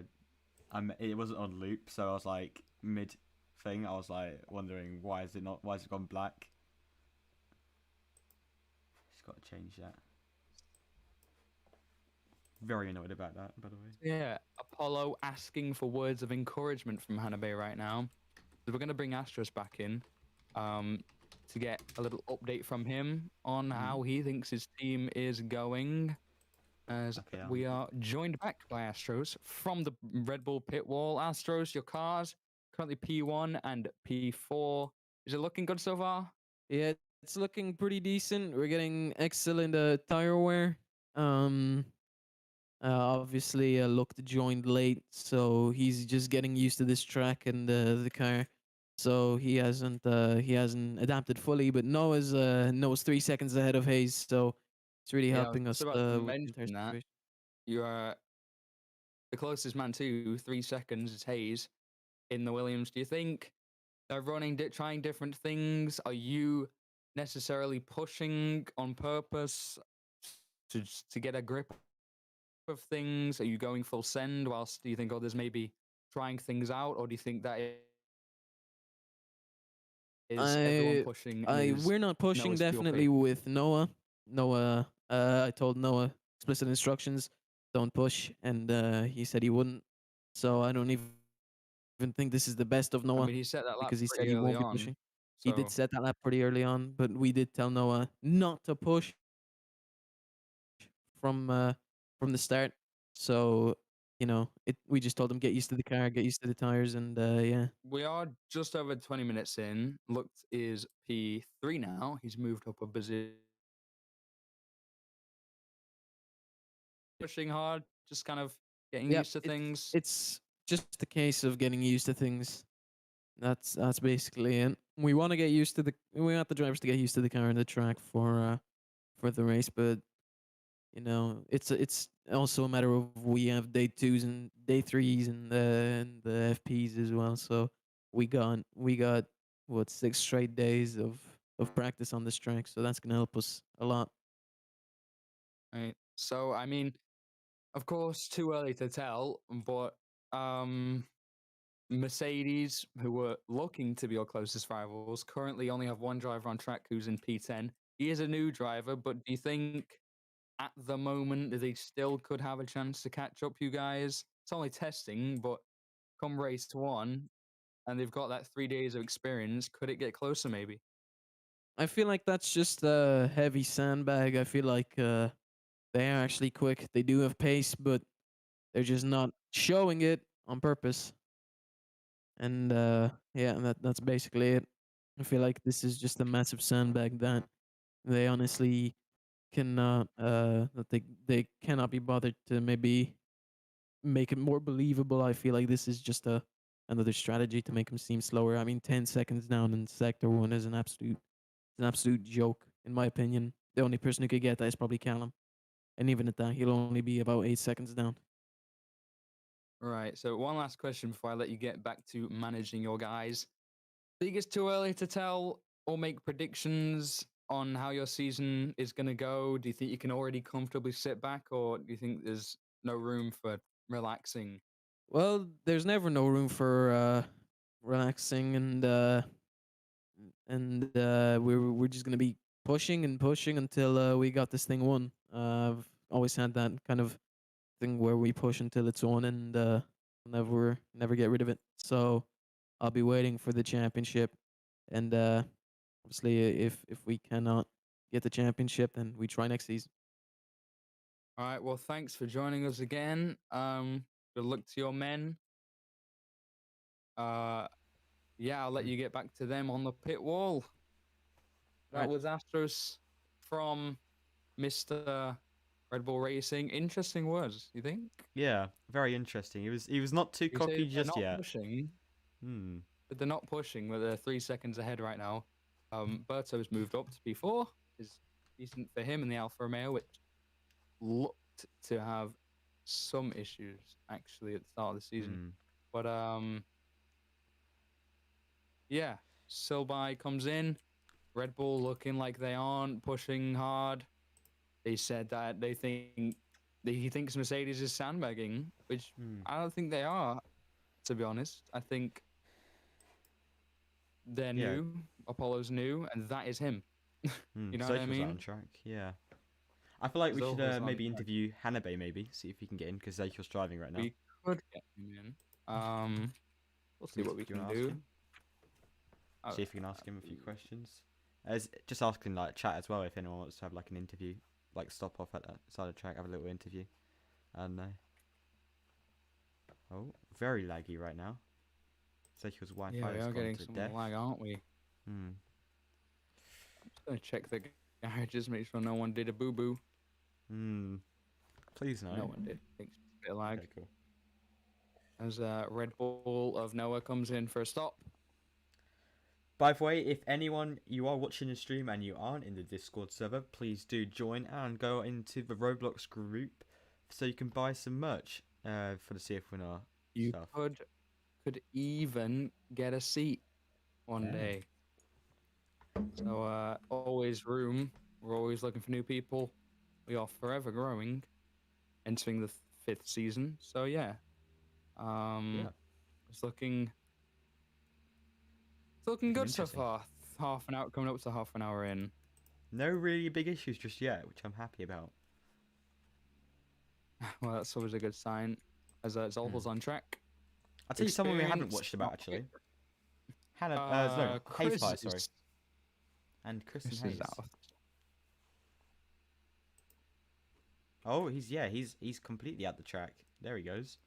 Speaker 3: it wasn't on loop, so I was like mid thing. I was like wondering why is it gone black? Just got to change that. Very annoyed about that, by the way.
Speaker 2: Yeah, Apollo asking for words of encouragement from Hanabe right now. So we're gonna bring Astros back in, to get a little update from him on how he thinks his team is going. As
Speaker 3: Okay,
Speaker 2: we are joined back by Astros from the Red Bull pit wall. Astros, your cars currently P1 and P4. Is it looking good so far?
Speaker 5: Yeah, it's looking pretty decent. We're getting excellent tire wear. Um, obviously, Looked joined late, so he's just getting used to this track and the car. So he hasn't adapted fully. But Noah's 3 seconds ahead of Hayes, so it's really
Speaker 2: Yeah, I was
Speaker 5: helping
Speaker 2: just
Speaker 5: us
Speaker 2: about to
Speaker 5: with the entire
Speaker 2: mention that.
Speaker 5: situation.
Speaker 2: You are the closest man to 3 seconds is Hayes in the Williams. Do you think they're trying different things? Are you necessarily pushing on purpose to get a grip of things? Are you going full send whilst do you think others maybe trying things out, or do you think that is everyone
Speaker 5: I
Speaker 2: pushing and
Speaker 5: I
Speaker 2: is
Speaker 5: we're not pushing
Speaker 2: Noah's pure
Speaker 5: definitely
Speaker 2: pace?
Speaker 5: with Noah. I told Noah explicit instructions, don't push, and he said he wouldn't. So I don't even think this is the best of
Speaker 2: I
Speaker 5: Noah
Speaker 2: mean, he set that lap
Speaker 5: because he said
Speaker 2: pretty
Speaker 5: he
Speaker 2: early
Speaker 5: won't be
Speaker 2: on,
Speaker 5: pushing. He did
Speaker 2: so
Speaker 5: set that lap pretty early on, but we did tell Noah not to push from uh from the start. So we just told him get used to the car, get used to the tires, and yeah.
Speaker 2: we are just over 20 minutes in. Looked is P3 now. He's moved up a position. Pushing hard, just kind of getting
Speaker 5: Yeah,
Speaker 2: used to things.
Speaker 5: it's just a case of getting used to things. That's basically it. We want to get used to we want the drivers to get used to the car and the track for the race, but it's also a matter of we have day twos and day threes and the FPs as well. So we got what 6 straight days of practice on this track, so that's gonna help us a lot.
Speaker 2: Right. So I mean, of course, too early to tell, but Mercedes, who were looking to be your closest rivals, currently only have one driver on track who's in P10. He is a new driver, but do you think at the moment they still could have a chance to catch up, you guys? It's only testing, but come race one, and they've got that 3 days of experience, could it get closer maybe?
Speaker 5: I feel like that's just a heavy sandbag. I feel like they are actually quick. They do have pace, but they're just not showing it on purpose. And yeah, and that's basically it. I feel like this is just a massive sandbag that they honestly cannot they cannot be bothered to maybe make it more believable. I feel like this is just another strategy to make them seem slower. I mean, 10 seconds down in sector one is an absolute joke in my opinion. The only person who could get that is probably Callum, and even at that, he'll only be about 8 seconds down.
Speaker 2: Right. So one last question before I let you get back to managing your guys. Think it's too early to tell or make predictions on how your season is going to go? Do you think you can already comfortably sit back, or do you think there's no room for relaxing?
Speaker 5: Well, there's never no room for relaxing, and we're just gonna be pushing and pushing until we got this thing won. I've always had that kind of thing where we push until it's won, and never get rid of it. So I'll be waiting for the championship, and obviously, if we cannot get the championship, then we try next season.
Speaker 2: All right. Well, thanks for joining us again. Good luck to your men. Uh, yeah, I'll let you get back to them on the pit wall. That
Speaker 5: Right.
Speaker 2: was Astros from Mr. Red Bull Racing. Interesting words, you think?
Speaker 3: Yeah, very interesting. He was not too
Speaker 2: You say
Speaker 3: cocky
Speaker 2: they're
Speaker 3: just
Speaker 2: not
Speaker 3: yet.
Speaker 2: pushing,
Speaker 3: Hmm.
Speaker 2: they're not pushing, but they're 3 seconds ahead right now. Berto's moved up to P4. Is decent for him in the Alfa Romeo, which looked to have some issues actually at the start of the season. But yeah, Silby comes in. Red Bull looking like they aren't pushing hard. They said that he thinks Mercedes is sandbagging, which I don't think they are, to be honest. I think they're new, Apollo's new, and that is him. You know what I mean?
Speaker 3: On track, yeah. I feel like we should
Speaker 2: Zoko's on
Speaker 3: maybe
Speaker 2: track.
Speaker 3: interview Hanabe, maybe see if he can get in because Zoko's driving right now.
Speaker 2: We could get him in. We'll see what we can do.
Speaker 3: See if we can ask him a few questions. Just asking like chat as well if anyone wants to have like an interview, like stop off at that side of the track, have a little interview. And oh, very laggy right now. Zoko's Wi-Fi
Speaker 2: Yeah, we
Speaker 3: has
Speaker 2: are
Speaker 3: gone
Speaker 2: getting
Speaker 3: to
Speaker 2: some
Speaker 3: death.
Speaker 2: lag, aren't we?
Speaker 3: Hmm.
Speaker 2: I'm just gonna check the garages, make sure no one did a boo boo.
Speaker 3: Please no.
Speaker 2: No one did. I think it's a bit of lag.
Speaker 3: Okay, cool.
Speaker 2: As Red Bull of Noah comes in for a stop.
Speaker 3: By the way, if anyone you are watching the stream and you aren't in the Discord server, please do join and go into the Roblox group so you can buy some merch for the CEF1R
Speaker 2: You
Speaker 3: stuff.
Speaker 2: could even get a seat one day. So always room. We're always looking for new people. We are forever growing, entering the 5th season. So yeah, it's looking good so far. Half an hour coming up to half an hour in.
Speaker 3: No really big issues just yet, which I'm happy about.
Speaker 2: Well, that's always a good sign. As Zolfel's on track.
Speaker 3: I'll tell you someone we haven't watched about actually.
Speaker 2: Chris
Speaker 3: Hayes, sorry.
Speaker 2: is-
Speaker 3: And Chris
Speaker 2: Chris
Speaker 3: and
Speaker 2: is
Speaker 3: Hayes.
Speaker 2: out.
Speaker 3: Oh, he's completely out the track. There he goes.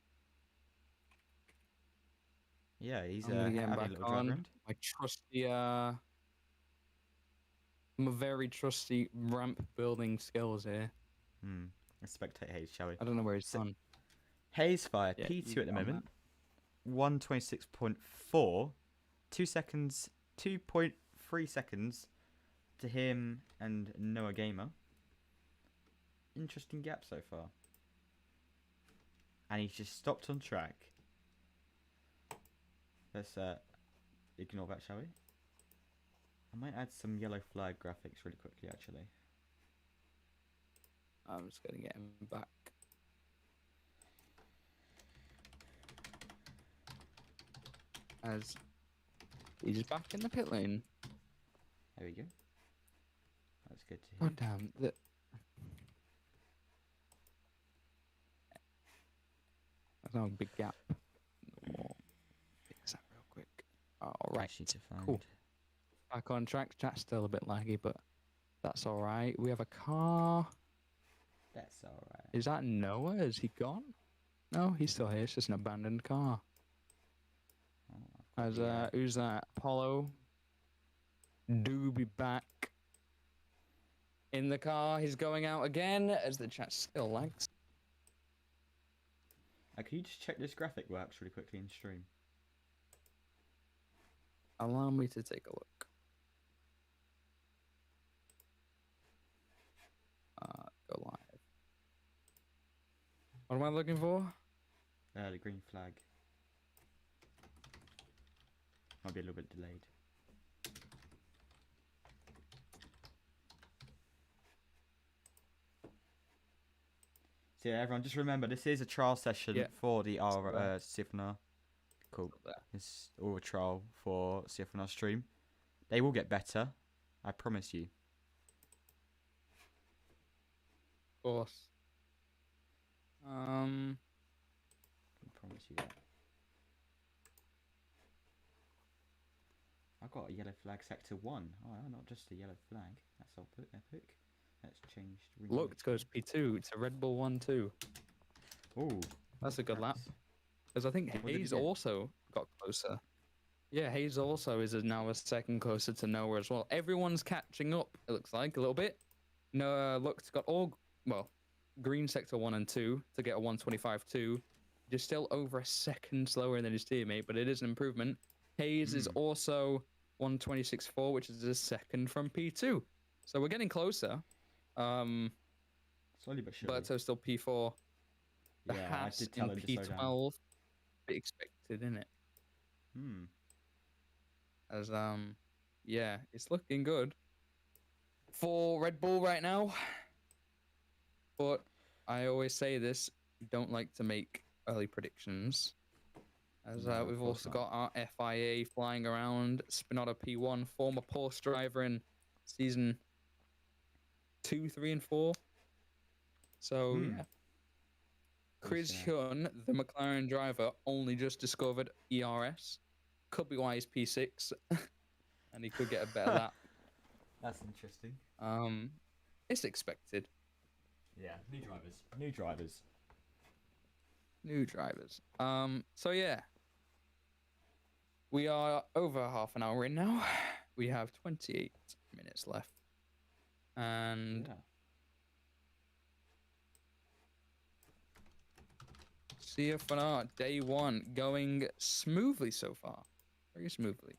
Speaker 3: Yeah, he's
Speaker 2: I'm gonna get him
Speaker 3: having a
Speaker 2: back
Speaker 3: little drive
Speaker 2: on.
Speaker 3: around.
Speaker 2: My trusty I'm a very trusty ramp building skills here.
Speaker 3: Let's spectate Hayes, shall we?
Speaker 2: I don't know where he's gone.
Speaker 3: Hayes fire
Speaker 2: Yeah,
Speaker 3: P2
Speaker 2: you
Speaker 3: at the
Speaker 2: get on
Speaker 3: moment. 126.4. 2 seconds, 2.3 seconds to him and Noah Gamer. Interesting gap so far. And he's just stopped on track. Let's ignore that, shall we? I might add some yellow flag graphics really quickly, actually.
Speaker 2: I'm just gonna get him back. As he's back in the pit lane.
Speaker 3: There we go. That's good to
Speaker 2: Oh
Speaker 3: hear.
Speaker 2: damn! There's no big gap. Fix that real quick. All right.
Speaker 3: Actually to find.
Speaker 2: Cool. Back on track. Chat's still a bit laggy, but that's all right. We have a car.
Speaker 3: That's alright.
Speaker 2: Is that Noah? Is he gone? No, he's still here. It's just an abandoned car. As who's that? Apollo. Do be back in the car. He's going out again as the chat still lags.
Speaker 3: Can you just check this graphic works really quickly in stream?
Speaker 2: Allow me to take a look. Go live. What am I looking for?
Speaker 3: The green flag. Might be a little bit delayed. So yeah, everyone, just remember this is a trial session for the CEF1R. Cool. It's all a trial for CEF1R stream. They will get better, I promise you.
Speaker 2: Of course.
Speaker 3: I promise you that. I've got a yellow flag sector 1. Oh, not just a yellow flag. That's all epic. Let's change.
Speaker 2: Look, it goes P2. It's a Red Bull 1-2.
Speaker 3: Oh,
Speaker 2: that's a good lap. Because I think
Speaker 3: What did he
Speaker 2: Hayes
Speaker 3: get?
Speaker 2: also got closer. Yeah, Hayes also is now a second closer to Noah as well. Everyone's catching up, it looks like, a little bit. Noah looked, got all, well, green sector 1 and 2 to get a 125.2. Just still over a second slower than his teammate, but it is an improvement. Hayes is
Speaker 3: Mm.
Speaker 2: also 126.4, which is the second from P2. So we're getting closer.
Speaker 3: Slowly but surely.
Speaker 2: Berto still P4. The
Speaker 3: Yeah, I
Speaker 2: Haas
Speaker 3: did
Speaker 2: in
Speaker 3: tell him to slow down.
Speaker 2: P12. Bit expected, isn't it?
Speaker 3: Hmm.
Speaker 2: As yeah, it's looking good for Red Bull right now. But I always say this: don't like to make early predictions. As
Speaker 3: No, of
Speaker 2: we've
Speaker 3: course
Speaker 2: also
Speaker 3: not.
Speaker 2: got our FIA flying around. Spinotta P1, former Porsche driver in season 2, 3, and 4. So
Speaker 3: Hmm.
Speaker 2: yeah,
Speaker 3: We'll
Speaker 2: Chris
Speaker 3: see now.
Speaker 2: Hyun, the McLaren driver, only just discovered ERS. Could be why he's P6, and he could get a better lap.
Speaker 3: That's interesting.
Speaker 2: It's expected.
Speaker 3: Yeah, new drivers. New drivers.
Speaker 2: New drivers. So yeah, we are over half an hour in now. We have 28 minutes left, and
Speaker 3: Yeah.
Speaker 2: CEF1R day 1 going smoothly so far. Very smoothly.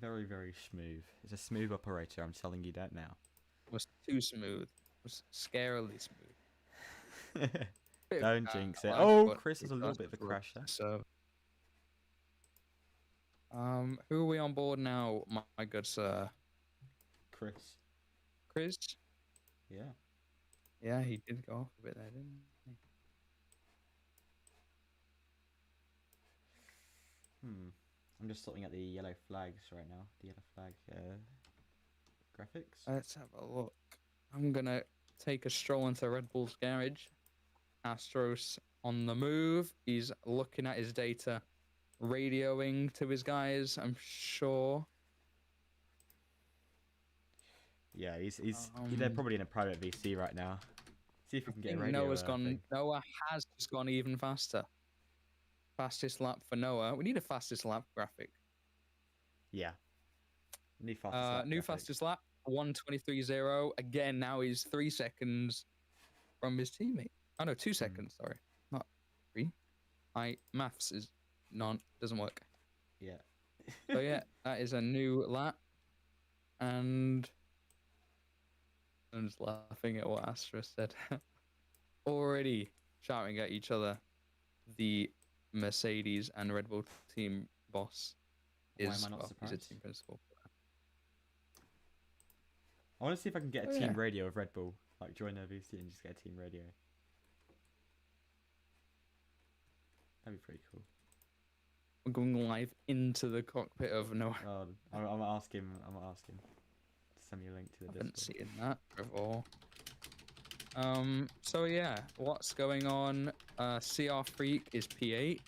Speaker 3: Very, very smooth. It's a smooth operator, I'm telling you that now.
Speaker 2: Was too smooth. Was scarily smooth. Bit of
Speaker 3: Don't jinx it.
Speaker 2: lag,
Speaker 3: Oh,
Speaker 2: but
Speaker 3: Chris has
Speaker 2: it
Speaker 3: a little
Speaker 2: does
Speaker 3: bit of a
Speaker 2: look
Speaker 3: crash there.
Speaker 2: so. Who are we on board now, my good sir?
Speaker 3: Chris.
Speaker 2: Chris?
Speaker 3: Yeah.
Speaker 2: Yeah, he did go off a bit there, didn't he?
Speaker 3: I'm just looking at the yellow flags right now. The yellow flag graphics.
Speaker 2: Let's have a look. I'm gonna take a stroll into Red Bull's garage. Astros on the move. He's looking at his data, radioing to his guys, I'm sure.
Speaker 3: Yeah, they're probably in a private VC right now. See if
Speaker 2: I
Speaker 3: we can get a
Speaker 2: think
Speaker 3: radio
Speaker 2: Noah's gone.
Speaker 3: thing.
Speaker 2: Noah has just gone even faster. Fastest lap for Noah. We need a fastest lap graphic.
Speaker 3: Yeah. New fastest lap
Speaker 2: New
Speaker 3: graphic.
Speaker 2: fastest lap 1:23.0. Again, now he's 3 seconds from his teammate. Oh no, 2 seconds. Sorry, not 3. My maths is doesn't work.
Speaker 3: Yeah.
Speaker 2: So yeah, that is a new lap, and I'm just laughing at what Astra said. Already shouting at each other. The Mercedes and Red Bull team boss
Speaker 3: Why
Speaker 2: is
Speaker 3: am I not
Speaker 2: he's a
Speaker 3: surprised?
Speaker 2: team principal.
Speaker 3: I want to see if I can get a
Speaker 2: Oh,
Speaker 3: team
Speaker 2: yeah.
Speaker 3: radio of Red Bull. Like join their VC and just get a team radio. That'd be pretty cool.
Speaker 2: We're going live into the cockpit of Noah.
Speaker 3: I'm gonna ask him. I'm gonna ask him to send me a link to the
Speaker 2: I haven't
Speaker 3: Discord.
Speaker 2: seen that before. So yeah, what's going on? CR Freak is P8.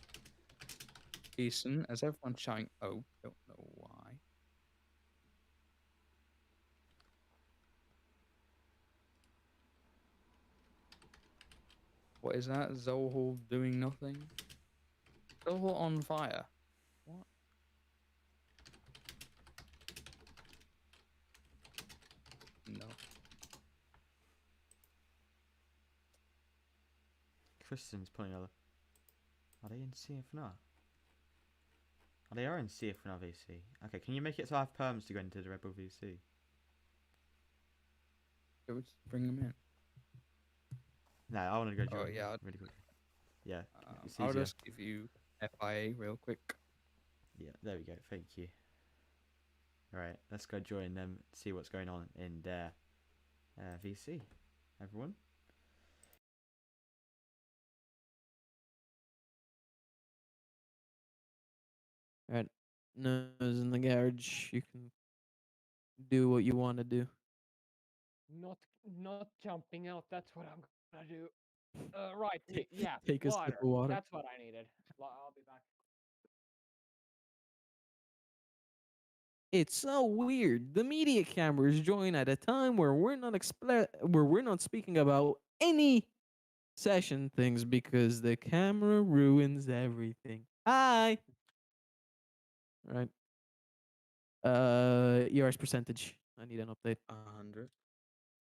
Speaker 2: Decent. As everyone shouting, oh, don't know why. What is that? Zohul doing nothing? Zohul on fire. What? No.
Speaker 3: Kristen's putting other. Are they in CF1R? Oh, they are in CF1R VC. Okay, can you make it so I have perms to go into the Red Bull VC?
Speaker 2: Let's bring them in.
Speaker 3: No, I want to go join.
Speaker 2: Oh yeah.
Speaker 3: Really quickly. Yeah, it's
Speaker 2: I'll
Speaker 3: easier.
Speaker 2: just give you FIA real quick.
Speaker 3: Yeah, there we go. Thank you. Alright, let's go join them, see what's going on in their VC. Everyone?
Speaker 5: Right. Nose in the garage. You can do what you want to do.
Speaker 6: Not jumping out. That's what I'm gonna do. Right. Yeah.
Speaker 5: Take a sip of water.
Speaker 6: That's what I needed. I'll be back.
Speaker 5: It's so weird. The media cameras join at a time where we're not speaking about any session things because the camera ruins everything. Hi. Right. ERS percentage. I need an update.
Speaker 2: 100.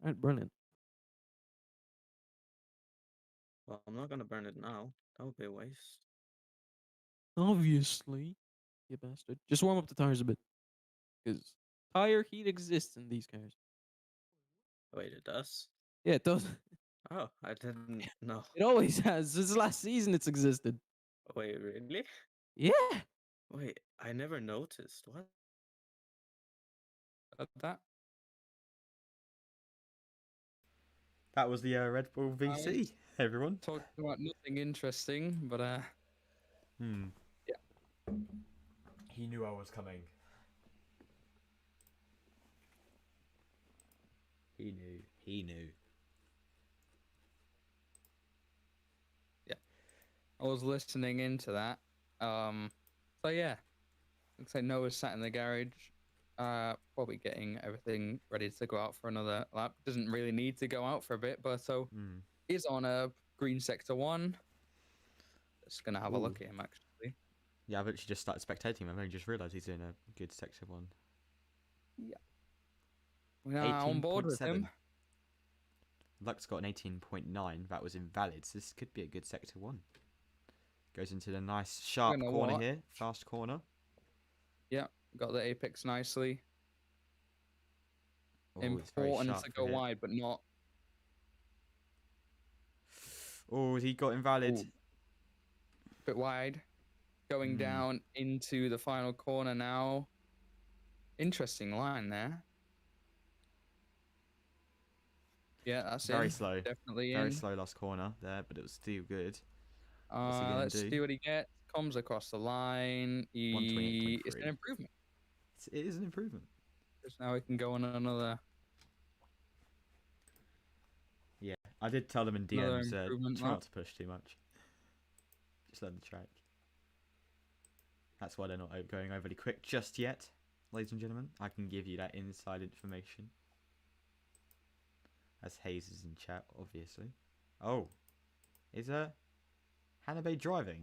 Speaker 5: All right, brilliant.
Speaker 2: Well, I'm not gonna burn it now. That would be a waste.
Speaker 5: Obviously. you bastard. Just warm up the tires a bit. Because tire heat exists in these cars.
Speaker 7: Wait, it does?
Speaker 5: Yeah, it does.
Speaker 7: Oh, I didn't know.
Speaker 5: It always has. Since last season it's existed.
Speaker 7: Wait, really?
Speaker 5: Yeah.
Speaker 7: Wait, I never noticed. What?
Speaker 2: That
Speaker 3: That was the Red Bull VC, everyone.
Speaker 2: talking about nothing interesting, but
Speaker 3: Hmm.
Speaker 2: Yeah.
Speaker 3: He knew I was coming. He knew. He knew.
Speaker 2: I was listening into that. So yeah, looks like Noah's sat in the garage, probably getting everything ready to go out for another lap. Doesn't really need to go out for a bit, but so
Speaker 3: Hmm.
Speaker 2: is on a green sector 1. Just gonna have a look
Speaker 3: Ooh.
Speaker 2: at him actually.
Speaker 3: Yeah, I've actually just started spectating him. I've only just realised he's in a good sector 1.
Speaker 2: We're on board with him.
Speaker 3: Luck's got an 18.9. That was invalid, so this could be a good sector 1. Goes into the nice sharp
Speaker 2: know
Speaker 3: corner
Speaker 2: what?
Speaker 3: here. Fast corner.
Speaker 2: Yeah, got the apex nicely.
Speaker 3: Oh, it's very
Speaker 2: Important
Speaker 3: sharp
Speaker 2: to
Speaker 3: for
Speaker 2: go
Speaker 3: here.
Speaker 2: wide, but not.
Speaker 3: Oh, he got invalid.
Speaker 2: Ooh. Bit wide. Going
Speaker 3: Hmm.
Speaker 2: down into the final corner now. Interesting line there. Yeah, that's
Speaker 3: Very
Speaker 2: in.
Speaker 3: slow.
Speaker 2: Definitely
Speaker 3: Very
Speaker 2: in.
Speaker 3: slow last corner there, but it was still good. What's he gonna
Speaker 2: Let's
Speaker 3: do?
Speaker 2: see what he gets. Comes across the line. It's an
Speaker 3: 128.3.
Speaker 2: improvement.
Speaker 3: It is an improvement.
Speaker 2: Because now we can go on another
Speaker 3: Yeah, I did tell them in
Speaker 2: Another
Speaker 3: DMs,
Speaker 2: improvement
Speaker 3: try
Speaker 2: lap.
Speaker 3: not to push too much. Just learn the track. That's why they're not going overly quick just yet, ladies and gentlemen. I can give you that inside information. As Hayes is in chat, obviously. Oh, is Hanabe driving?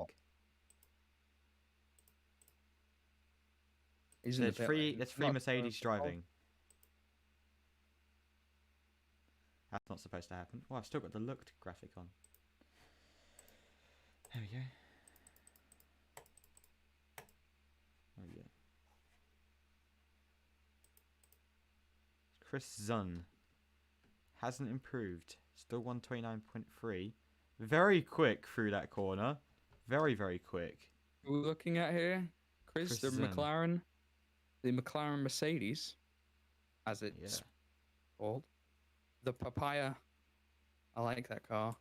Speaker 2: He's in the pit lane.
Speaker 3: There's
Speaker 2: I'm
Speaker 3: three
Speaker 2: not
Speaker 3: Mercedes
Speaker 2: sure.
Speaker 3: driving. That's not supposed to happen. Oh, I've still got the looked graphic on. There we go. There we go. Chris Zun hasn't improved. Still 129.3. Very quick through that corner. Very, very quick.
Speaker 2: Who are we looking at here? Chris, the
Speaker 3: Zun.
Speaker 2: McLaren. The McLaren Mercedes, as it's called. The Papaya. I like that car.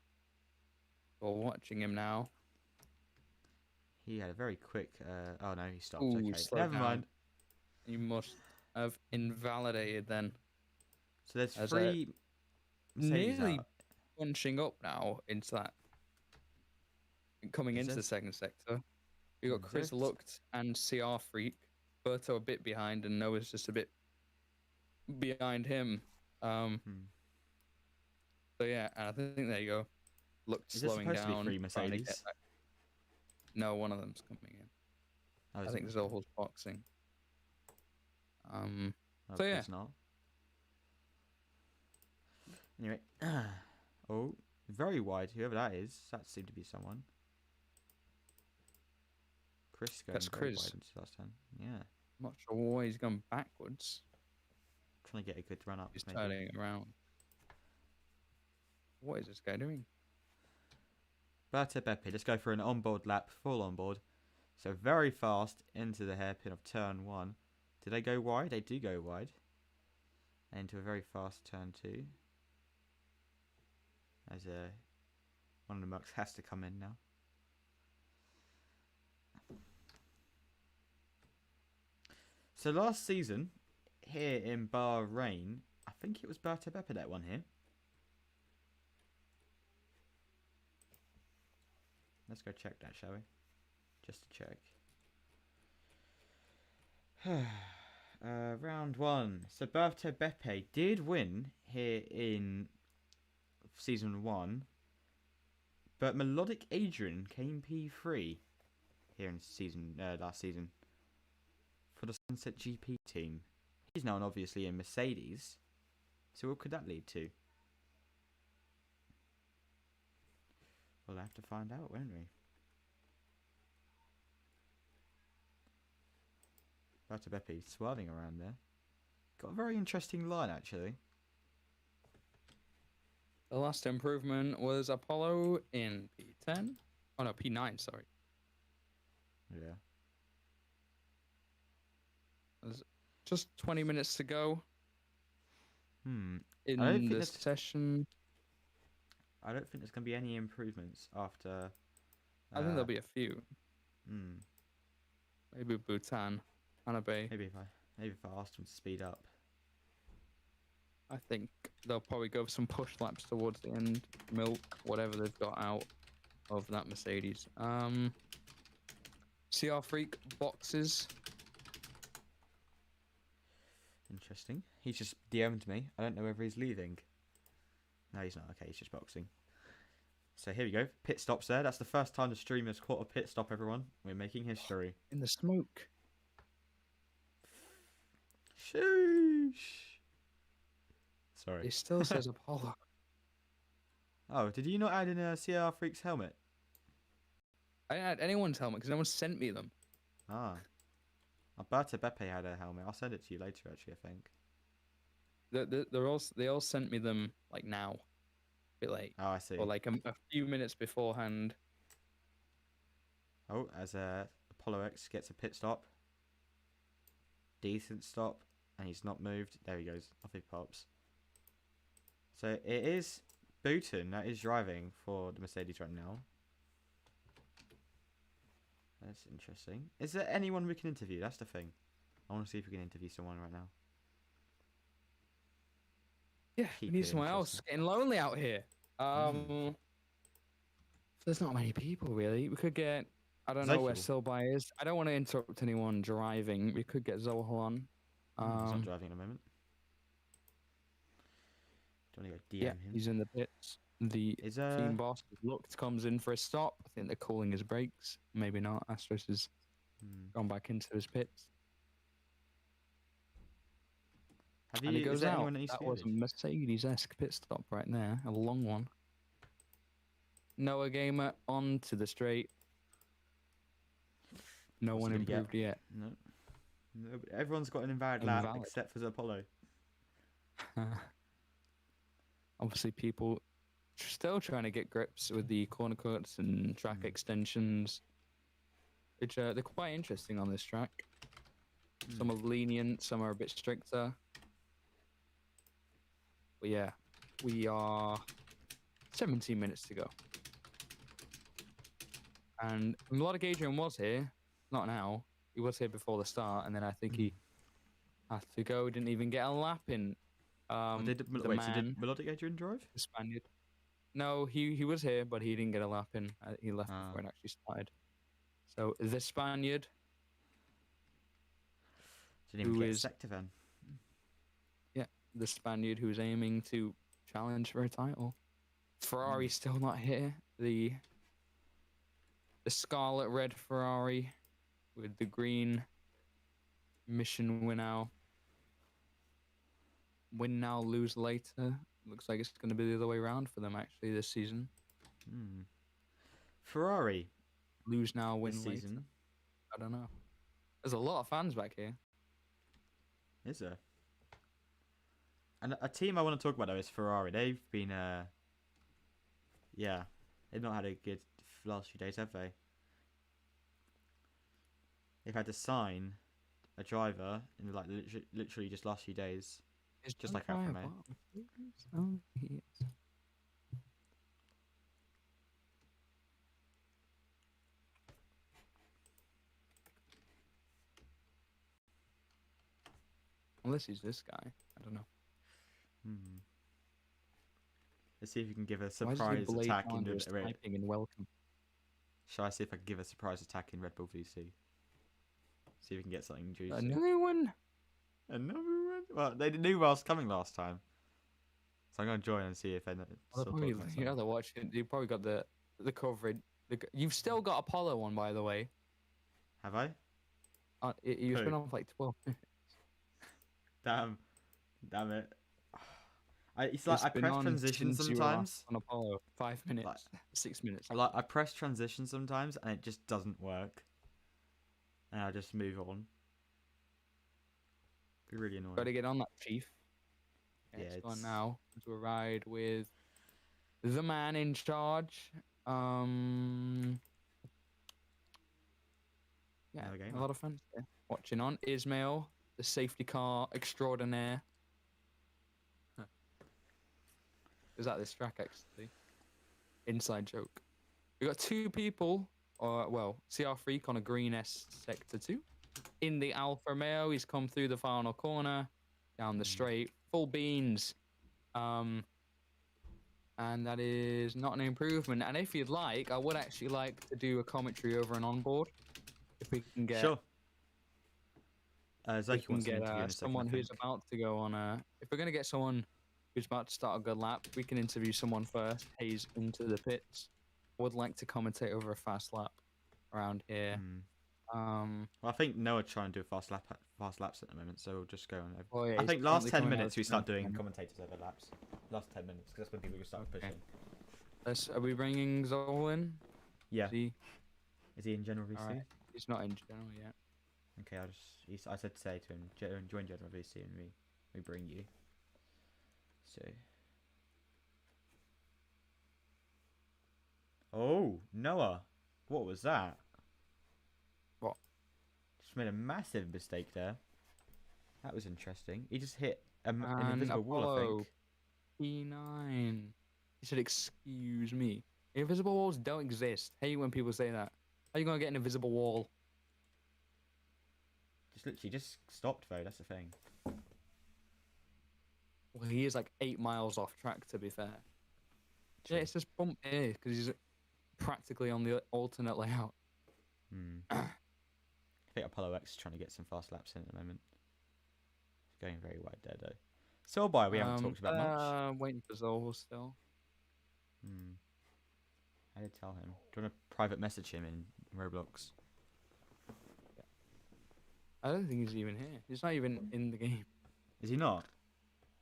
Speaker 2: We're watching him now.
Speaker 3: He had a very quick. Oh no, he stopped.
Speaker 2: Ooh,
Speaker 3: Okay,
Speaker 2: slow
Speaker 3: never
Speaker 2: down.
Speaker 3: mind.
Speaker 2: You must have invalidated then.
Speaker 3: So there's
Speaker 2: As
Speaker 3: three Mercedes
Speaker 2: Nearly
Speaker 3: out.
Speaker 2: punching up now into that. Coming
Speaker 3: Is
Speaker 2: into
Speaker 3: there-
Speaker 2: the second sector. We got
Speaker 3: is
Speaker 2: Chris
Speaker 3: there-
Speaker 2: Lucht and CR Freak. Berto a bit behind, and Noah's just a bit behind him.
Speaker 3: Hmm.
Speaker 2: So yeah, and I think there you go. Lucht
Speaker 3: Is there
Speaker 2: slowing
Speaker 3: supposed to be
Speaker 2: down.
Speaker 3: three
Speaker 2: trying to get
Speaker 3: Mercedes?
Speaker 2: back. No, one of them's coming in.
Speaker 3: Oh,
Speaker 2: I
Speaker 3: is
Speaker 2: think
Speaker 3: it?
Speaker 2: Zoho's boxing.
Speaker 3: Oh,
Speaker 2: so yeah.
Speaker 3: it's not. Anyway. Oh, very wide. Whoever that is, that seemed to be someone. Chris going
Speaker 2: That's
Speaker 3: very
Speaker 2: Chris.
Speaker 3: wide into last time. Yeah.
Speaker 2: I'm not sure why he's gone backwards.
Speaker 3: Trying to get a good run up.
Speaker 2: He's
Speaker 3: maybe.
Speaker 2: turning around. What is this guy doing?
Speaker 3: Berta Beppe, let's go for an onboard lap, full onboard. So very fast into the hairpin of turn 1. Do they go wide? They do go wide. And into a very fast turn 2. As one of the mucks has to come in now. So last season, here in Bahrain, I think it was Berta Beppe that won here. Let's go check that, shall we? Just to check. Round 1. So Berta Beppe did win here in season 1. But Melodic Adrian came P3 here in last season for the Sunset GP team. He's now obviously in Mercedes. So what could that lead to? We'll have to find out, won't we? Berta Beppe swerving around there. Got a very interesting line, actually.
Speaker 2: The last improvement was Apollo in P10. Oh no, P9, sorry.
Speaker 3: Yeah.
Speaker 2: There's just 20 minutes to go
Speaker 3: Hmm.
Speaker 2: in
Speaker 3: I don't think
Speaker 2: the
Speaker 3: there's-
Speaker 2: session.
Speaker 3: I don't think there's going to be any improvements after...
Speaker 2: I think there'll be a few.
Speaker 3: Hmm.
Speaker 2: Maybe Bhutan, Hanabe.
Speaker 3: Maybe if I asked them to speed up.
Speaker 2: I think they'll probably go for some push laps towards the end, milk whatever they've got out of that Mercedes. CR Freak boxes.
Speaker 3: Interesting. He's just DM'd me. I don't know whether he's leaving. No, he's not. Okay, he's just boxing. So here we go. Pit stops there. That's the first time the stream has caught a pit stop, everyone. We're making history.
Speaker 2: In the smoke.
Speaker 3: Sheesh. Sorry.
Speaker 2: It still says Apollo.
Speaker 3: Oh, did you not add in a CR Freak's helmet?
Speaker 2: I didn't add anyone's helmet because no one sent me them.
Speaker 3: Ah. Alberto Beppe had a helmet. I'll send it to you later, actually, I think.
Speaker 2: They all sent me them like now, a bit late,
Speaker 3: Oh, I see.
Speaker 2: or like a few minutes beforehand.
Speaker 3: Oh, as Apollo X gets a pit stop. Decent stop. And he's not moved. There he goes. Off he pops. So it is Bhutan that is driving for the Mercedes right now. That's interesting. Is there anyone we can interview? That's the thing. I want to see if we can interview someone right now.
Speaker 2: Yeah, we
Speaker 3: Keep
Speaker 2: need
Speaker 3: it
Speaker 2: someone else.
Speaker 3: interesting.
Speaker 2: Getting lonely out here. There's not many people really. We could get. I don't know where
Speaker 3: Zohal.
Speaker 2: Silbai is. I don't want to interrupt anyone driving. We could get Zohal on.
Speaker 3: He's not driving at the moment. Do you want to go DM
Speaker 2: Yeah,
Speaker 3: him?
Speaker 2: he's in the pits. The
Speaker 3: Is
Speaker 2: team boss looked comes in for a stop. I think they're calling his brakes. Maybe not. Astros has gone back into his pits.
Speaker 3: Have
Speaker 2: And he
Speaker 3: you? Is
Speaker 2: goes
Speaker 3: there
Speaker 2: out.
Speaker 3: anyone that needs to
Speaker 2: That
Speaker 3: be
Speaker 2: was a
Speaker 3: added?
Speaker 2: Mercedes-esque pit stop right there. A long one. Noah Gamer on to the straight. No
Speaker 3: What's
Speaker 2: one
Speaker 3: he gonna get?
Speaker 2: improved yet.
Speaker 3: No. No, but everyone's got an invalid lap
Speaker 2: Invalid.
Speaker 3: except for Apollo.
Speaker 2: Obviously, people still trying to get grips with the corner cuts and track extensions, which they're quite interesting on this track. Some are lenient, some are a bit stricter. But yeah, we are 17 minutes to go. And Melodic Adrian was here, not now. He was here before the start, and then I think he had to go. Didn't even get a lap in.
Speaker 3: Did
Speaker 2: the
Speaker 3: wait, so
Speaker 2: man,
Speaker 3: did Melodic Adrian drive?
Speaker 2: the Spaniard. No, he was here, but he didn't get a lap in. He left
Speaker 3: Ah.
Speaker 2: before it actually started. So the Spaniard,
Speaker 3: Didn't even
Speaker 2: Who
Speaker 3: get
Speaker 2: is-
Speaker 3: a sector then.
Speaker 2: the Spaniard who's aiming to challenge for a title. Ferrari still not here. The scarlet red Ferrari with the green mission win now, lose later. Looks like it's going to be the other way around for them actually this season.
Speaker 3: Ferrari
Speaker 2: Lose now, win
Speaker 3: this
Speaker 2: later.
Speaker 3: season.
Speaker 2: I don't know. There's a lot of fans back here.
Speaker 3: Is there? And a team I want to talk about though is Ferrari. They've been yeah, they've not had a good last few days, have they? They've had to sign a driver in like literally just last few days.
Speaker 2: It's
Speaker 3: just like Alfa Romeo.
Speaker 2: Oh, he is. Unless he's this guy. I don't know.
Speaker 3: Let's see if you can give a
Speaker 2: Why does he
Speaker 3: surprise
Speaker 2: blade
Speaker 3: attack in
Speaker 2: Flanders
Speaker 3: the
Speaker 2: typing in welcome?
Speaker 3: Shall I see if I can give a surprise attack in Red Bull VC? See if we can get something juicy.
Speaker 2: Another one?
Speaker 3: Another one? Well, they knew I was coming last time. So I'm going to join and see if they know.
Speaker 2: Well, they're watching. You probably got the coverage. You've still got Apollo on, by the way.
Speaker 3: Have I?
Speaker 2: You've
Speaker 3: Who?
Speaker 2: been on for like 12 minutes.
Speaker 3: Damn it. It's like
Speaker 2: It's
Speaker 3: I
Speaker 2: been
Speaker 3: press
Speaker 2: on
Speaker 3: transition
Speaker 2: since you were
Speaker 3: sometimes.
Speaker 2: On Apollo, 5 minutes, 6 minutes.
Speaker 3: I press transition sometimes and it just doesn't work. And I just move on. Be really annoying.
Speaker 2: Got to get on that, Chief.
Speaker 3: Yeah,
Speaker 2: It's gone
Speaker 3: it's-
Speaker 2: now. To a ride with the man in charge. Yeah,
Speaker 3: No
Speaker 2: a
Speaker 3: gamer.
Speaker 2: lot of fans there. Watching on Ismail, the safety car extraordinaire. Huh. Is that this track actually? Inside joke. We got 2 people, or well, CR Freak on a green S sector 2. In the Alfa Romeo, he's come through the final corner, down the straight, full beans. And that is not an improvement. And if you'd like, I would actually like to do a commentary over an onboard. If we can get,
Speaker 3: Sure.
Speaker 2: we
Speaker 3: Zaki
Speaker 2: can
Speaker 3: wants an
Speaker 2: get
Speaker 3: interview in a second,
Speaker 2: someone
Speaker 3: I
Speaker 2: who's
Speaker 3: think.
Speaker 2: about to go on a. If we're gonna get someone who's about to start a good lap, we can interview someone first. Hayes into the pits. Would like to commentate over a fast lap around here.
Speaker 3: Well, I think Noah trying to do fast laps at the moment, so we'll just go on.
Speaker 2: Oh yeah,
Speaker 3: I
Speaker 2: he's
Speaker 3: think last
Speaker 2: currently
Speaker 3: 10
Speaker 2: coming out
Speaker 3: minutes
Speaker 2: of
Speaker 3: we start
Speaker 2: turn
Speaker 3: doing
Speaker 2: 10.
Speaker 3: commentators over laps. Last 10 minutes, because that's when people start
Speaker 2: Okay.
Speaker 3: pushing.
Speaker 2: Are we bringing Zoll in?
Speaker 3: Yeah.
Speaker 2: Is he
Speaker 3: Is he in general VC?
Speaker 2: alright? He's not in general yet.
Speaker 3: Okay, I said to say to him, join general VC and we bring you. So. Oh, Noah, what was that?
Speaker 2: What?
Speaker 3: Just made a massive mistake there. That was interesting. He just hit an
Speaker 2: And
Speaker 3: invisible wall, I
Speaker 2: Apollo
Speaker 3: think.
Speaker 2: P9. He said, "Excuse me. Invisible walls don't exist." Hate when people say that. How are you gonna get an invisible wall?
Speaker 3: Just literally just stopped though. That's the thing.
Speaker 2: Well, he is like 8 miles off track. To be fair.
Speaker 3: True.
Speaker 2: Yeah, it's just bump here because he's practically on the alternate layout.
Speaker 3: I think Apollo X is trying to get some fast laps in at the moment. He's going very wide there though. Soulby, we haven't talked about much.
Speaker 2: Waiting for Zoll still.
Speaker 3: How did I tell him? Do you want to private message him in Roblox?
Speaker 2: I don't think he's even here. He's not even in the game.
Speaker 3: Is he not?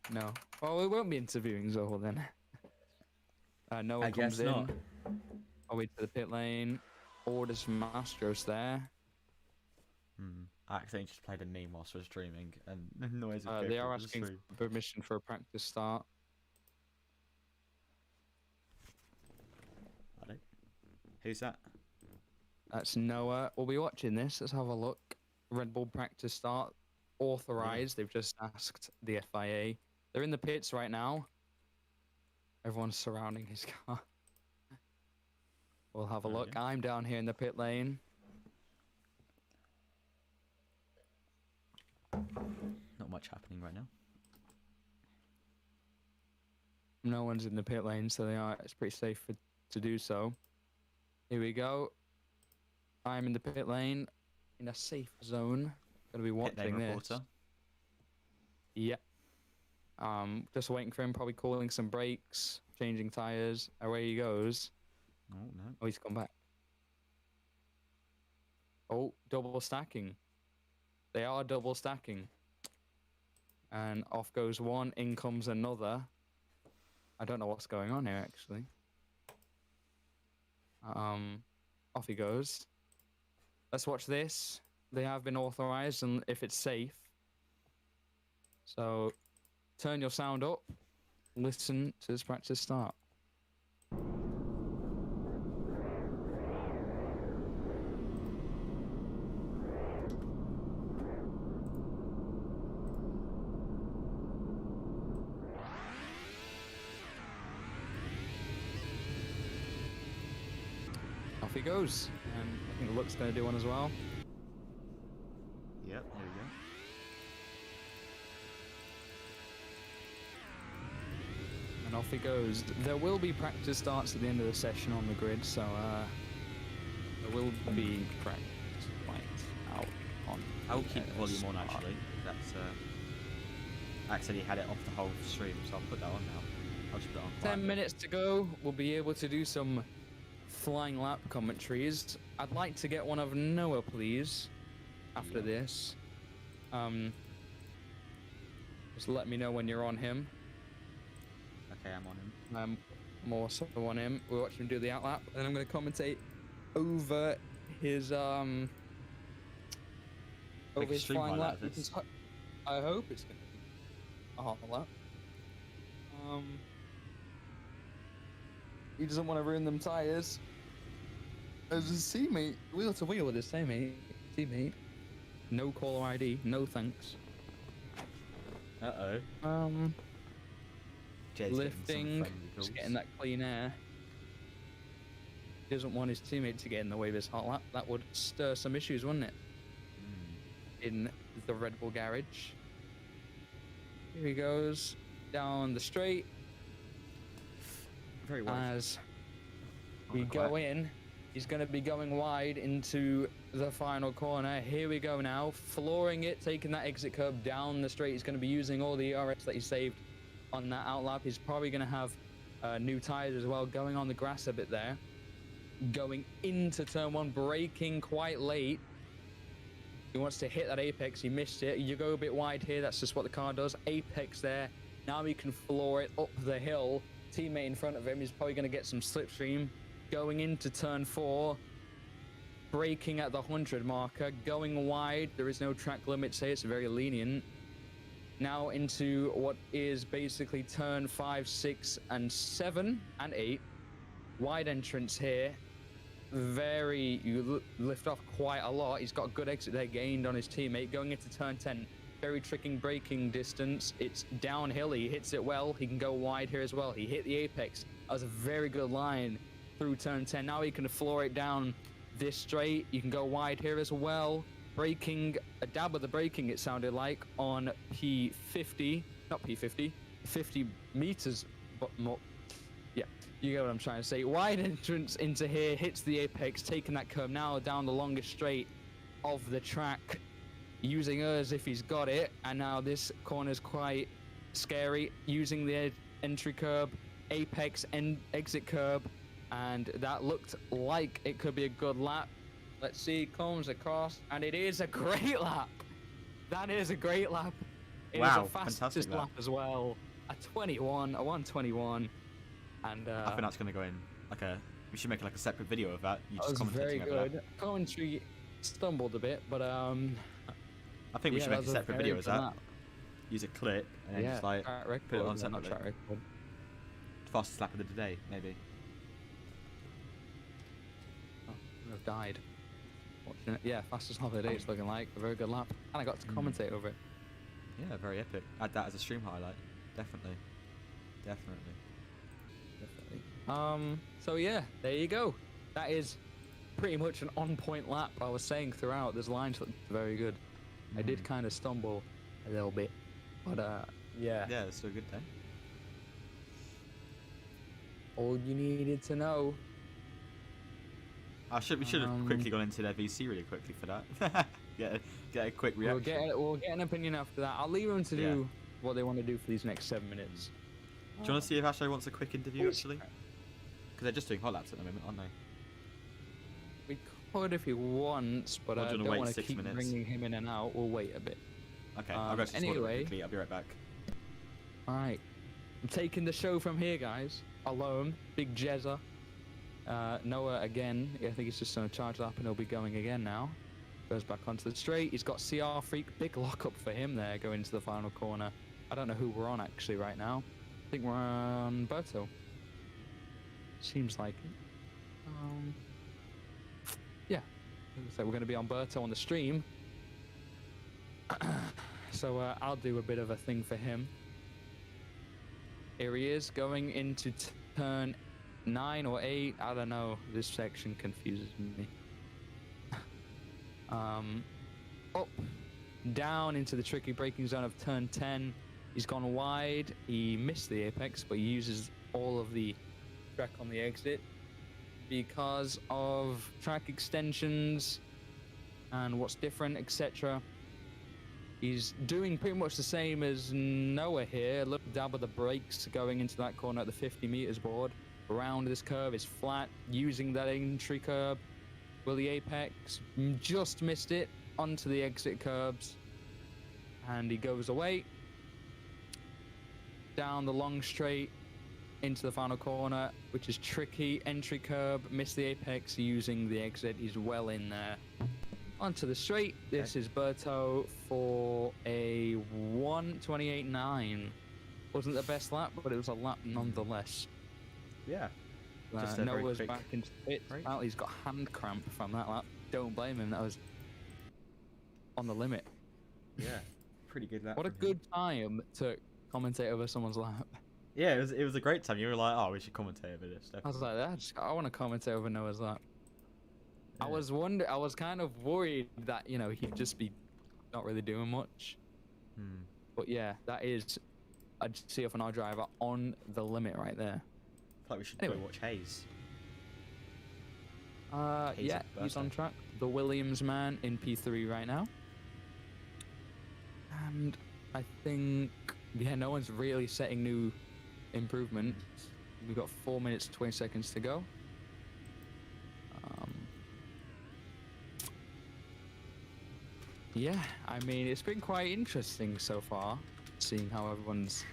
Speaker 2: No. Well, we won't be interviewing Zoll then. Noah
Speaker 3: I
Speaker 2: comes
Speaker 3: guess
Speaker 2: in.
Speaker 3: not.
Speaker 2: I'll wait for the pit lane. Orders from Astros there.
Speaker 3: I accidentally just played a meme whilst I was streaming, and the noise.
Speaker 2: They are asking for permission for a practice start.
Speaker 3: Are they? Who's that?
Speaker 2: That's Noah. We'll be watching this. Let's have a look. Red Bull practice start. Authorized. They've just asked the FIA. They're in the pits right now. Everyone's surrounding his car. We'll have a look.
Speaker 3: Okay.
Speaker 2: I'm down here in the pit lane.
Speaker 3: Not much happening right now.
Speaker 2: No one's in the pit lane, so it's pretty safe to do so. Here we go. I'm in the pit lane in a safe zone. Gonna be
Speaker 3: Pit
Speaker 2: watching
Speaker 3: lane
Speaker 2: this.
Speaker 3: reporter.
Speaker 2: Yep. Just waiting for him, probably calling some brakes, changing tires. Away he goes.
Speaker 3: Oh no.
Speaker 2: Oh, he's come back. Oh, double stacking. They are double stacking. And off goes one, in comes another. I don't know what's going on here, actually. Off he goes. Let's watch this. They have been authorized, and if it's safe. So, turn your sound up. Listen to this practice start. Off he goes. And I think Luck's going to do one as well.
Speaker 3: Yep, there we go.
Speaker 2: And off he goes. There will be practice starts at the end of the session on the grid, so there will be practice quite out on.
Speaker 3: I'll keep
Speaker 2: the
Speaker 3: the volume on
Speaker 2: start.
Speaker 3: actually. That's actually had it off the whole stream, so I'll put that on now. I'll just put it on.
Speaker 2: 10
Speaker 3: quietly.
Speaker 2: minutes to go. We'll be able to do some flying lap commentaries. I'd like to get one of Noah, please, after this. Just let me know when you're on him.
Speaker 3: Okay, I'm on him.
Speaker 2: I'm also on him. We'll watch him do the outlap, and I'm going to commentate over his
Speaker 3: Make a stream
Speaker 2: flying
Speaker 3: highlight
Speaker 2: lap.
Speaker 3: of this.
Speaker 2: I hope it's going to be a half a lap. He doesn't want to ruin them tyres. As his teammate, wheel to wheel with his teammate. No caller ID, no thanks.
Speaker 3: Uh-oh. Jay's
Speaker 2: Lifting, just getting that clean air. He doesn't want his teammate to get in the way of his hot lap. That would stir some issues, wouldn't it? In the Red Bull garage. Here he goes down the straight.
Speaker 3: Very wide.
Speaker 2: As we go in, he's going to be going wide into the final corner. Here we go now, flooring it, taking that exit curb down the straight. He's going to be using all the ERS that he saved on that outlap. He's probably going to have new tires as well, going on the grass a bit there. Going into turn one, braking quite late. He wants to hit that apex, he missed it. You go a bit wide here, that's just what the car does. Apex there, now he can floor it up the hill. Teammate in front of him is probably going to get some slipstream. Going into turn four, braking at the 100 marker, going wide. There is no track limit here, it's very lenient. Now into what is basically turn 5, 6, and 7, and 8. Wide entrance here. You lift off quite a lot. He's got a good exit there, gained on his teammate. Going into turn 10, very tricky braking distance. It's downhill, he hits it well. He can go wide here as well. He hit the apex. That was a very good line through turn 10. Now he can floor it down this straight. You can go wide here as well. Braking, a dab of the braking it sounded like on P50, not P50, 50 meters, but more. Yeah, you get what I'm trying to say. Wide entrance into here, hits the apex, taking that curve now down the longest straight of the track, using us if he's got it. And now this corner is quite scary, using the entry curb, apex, and exit curb, and that looked like it could be a good lap. Let's see, comes across, and it is a great lap. That is a great lap. It is
Speaker 3: Wow,
Speaker 2: the fastest
Speaker 3: fantastic
Speaker 2: lap
Speaker 3: lap
Speaker 2: as well. A 121, and
Speaker 3: I think that's gonna go in like a. We should make like a separate video of that. You
Speaker 2: that
Speaker 3: just
Speaker 2: was very
Speaker 3: commentating over
Speaker 2: good.
Speaker 3: that.
Speaker 2: Commentary stumbled a bit, but
Speaker 3: I think we
Speaker 2: yeah,
Speaker 3: should make a
Speaker 2: that was
Speaker 3: separate
Speaker 2: very
Speaker 3: video of
Speaker 2: good
Speaker 3: that.
Speaker 2: lap.
Speaker 3: Use a clip and then
Speaker 2: Yeah,
Speaker 3: just like
Speaker 2: track
Speaker 3: put it
Speaker 2: record,
Speaker 3: on
Speaker 2: no, not
Speaker 3: separately.
Speaker 2: track record.
Speaker 3: Fastest lap of the day, maybe.
Speaker 2: Oh, I've died. Watching it. Yeah, fastest lap of the day. It's looking like a very good lap, and I got to commentate over it.
Speaker 3: Yeah, very epic. Add that as a stream highlight. Definitely.
Speaker 2: So yeah, there you go. That is pretty much an on-point lap. I was saying throughout, this line looked very good. I did kind of stumble a little bit, but yeah.
Speaker 3: Yeah, it's still a good day.
Speaker 2: All you needed to know.
Speaker 3: We should have quickly gone into their VC really quickly for that. get a quick reaction.
Speaker 2: We'll get an opinion after that. I'll leave them to do what they want to do for these next 7 minutes.
Speaker 3: Do you want to see if Ashley wants a quick interview actually? Because they're just doing hot laps at the moment, aren't they?
Speaker 2: We could if he wants, but
Speaker 3: Or do
Speaker 2: I
Speaker 3: you wanna
Speaker 2: don't
Speaker 3: wait
Speaker 2: want to
Speaker 3: 6
Speaker 2: keep
Speaker 3: minutes?
Speaker 2: bringing him in and out. We'll wait a bit.
Speaker 3: Okay, I'll go to the toilet
Speaker 2: anyway.
Speaker 3: quickly. I'll be right back.
Speaker 2: Alright. I'm taking the show from here, guys. Alone. Big Jezza. Noah again. I think he's just going to charge up and he'll be going again now. Goes back onto the straight. He's got CR Freak. Big lockup for him there going into the final corner. I don't know who we're on actually right now. I think we're on Berto. Seems like it. Yeah. So we're going to be on Berto on the stream. So I'll do a bit of a thing for him. Here he is going into turn 9 or 8. I don't know. This section confuses me. Up, down into the tricky braking zone of turn 10. He's gone wide. He missed the apex, but he uses all of the track on the exit because of track extensions and what's different, etc. He's doing pretty much the same as Noah here. Look, dab of the brakes going into that corner at the 50 meters board. Around this curve is flat, using that entry curb. Will the apex just missed it onto the exit curbs, and he goes away down the long straight into the final corner, which is tricky. Entry curb, missed the apex using the exit. He's well in there. onto the straight. This is Berto for a 1:28.9. Wasn't the best lap, but it was a lap nonetheless.
Speaker 3: Yeah. Just a very
Speaker 2: Noah's
Speaker 3: quick
Speaker 2: back in pits.
Speaker 3: break.
Speaker 2: Apparently he's got hand cramp from that lap. Don't blame him. That was on the limit.
Speaker 3: Yeah. Pretty good lap.
Speaker 2: What a
Speaker 3: from him.
Speaker 2: good time to commentate over someone's lap.
Speaker 3: Yeah, it was a great time. You were like, oh, we should commentate over this.
Speaker 2: I was like, I want to commentate over Noah's lap.
Speaker 3: Yeah.
Speaker 2: I was kind of worried that, you know, he'd just be not really doing much. But yeah, that is a CEF1R driver on the limit right there.
Speaker 3: I feel like we should
Speaker 2: Anyway.
Speaker 3: go watch Hayes. Hayes
Speaker 2: Yeah,
Speaker 3: at
Speaker 2: he's on
Speaker 3: birthday.
Speaker 2: track. The Williams man in P3 right now. And I think, yeah, no one's really setting new improvements. We've got 4 minutes, 20 seconds to go. Yeah, I mean, it's been quite interesting so far, seeing how everyone's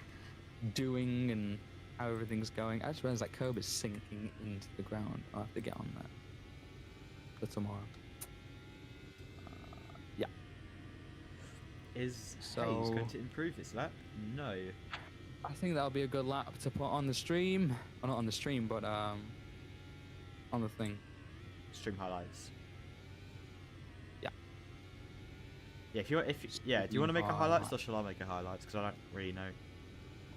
Speaker 2: doing and how everything's going. I just realized that curb is sinking into the ground. I'll have to get on that for tomorrow. Yeah.
Speaker 3: Is Hayes
Speaker 2: So-
Speaker 3: going to improve this lap? No.
Speaker 2: I think that'll be a good lap to put on the stream. Well, not on the stream, but on the thing.
Speaker 3: Stream highlights.
Speaker 2: Yeah.
Speaker 3: Yeah, do you want to make a highlights or shall I make a highlights? Because I don't really know.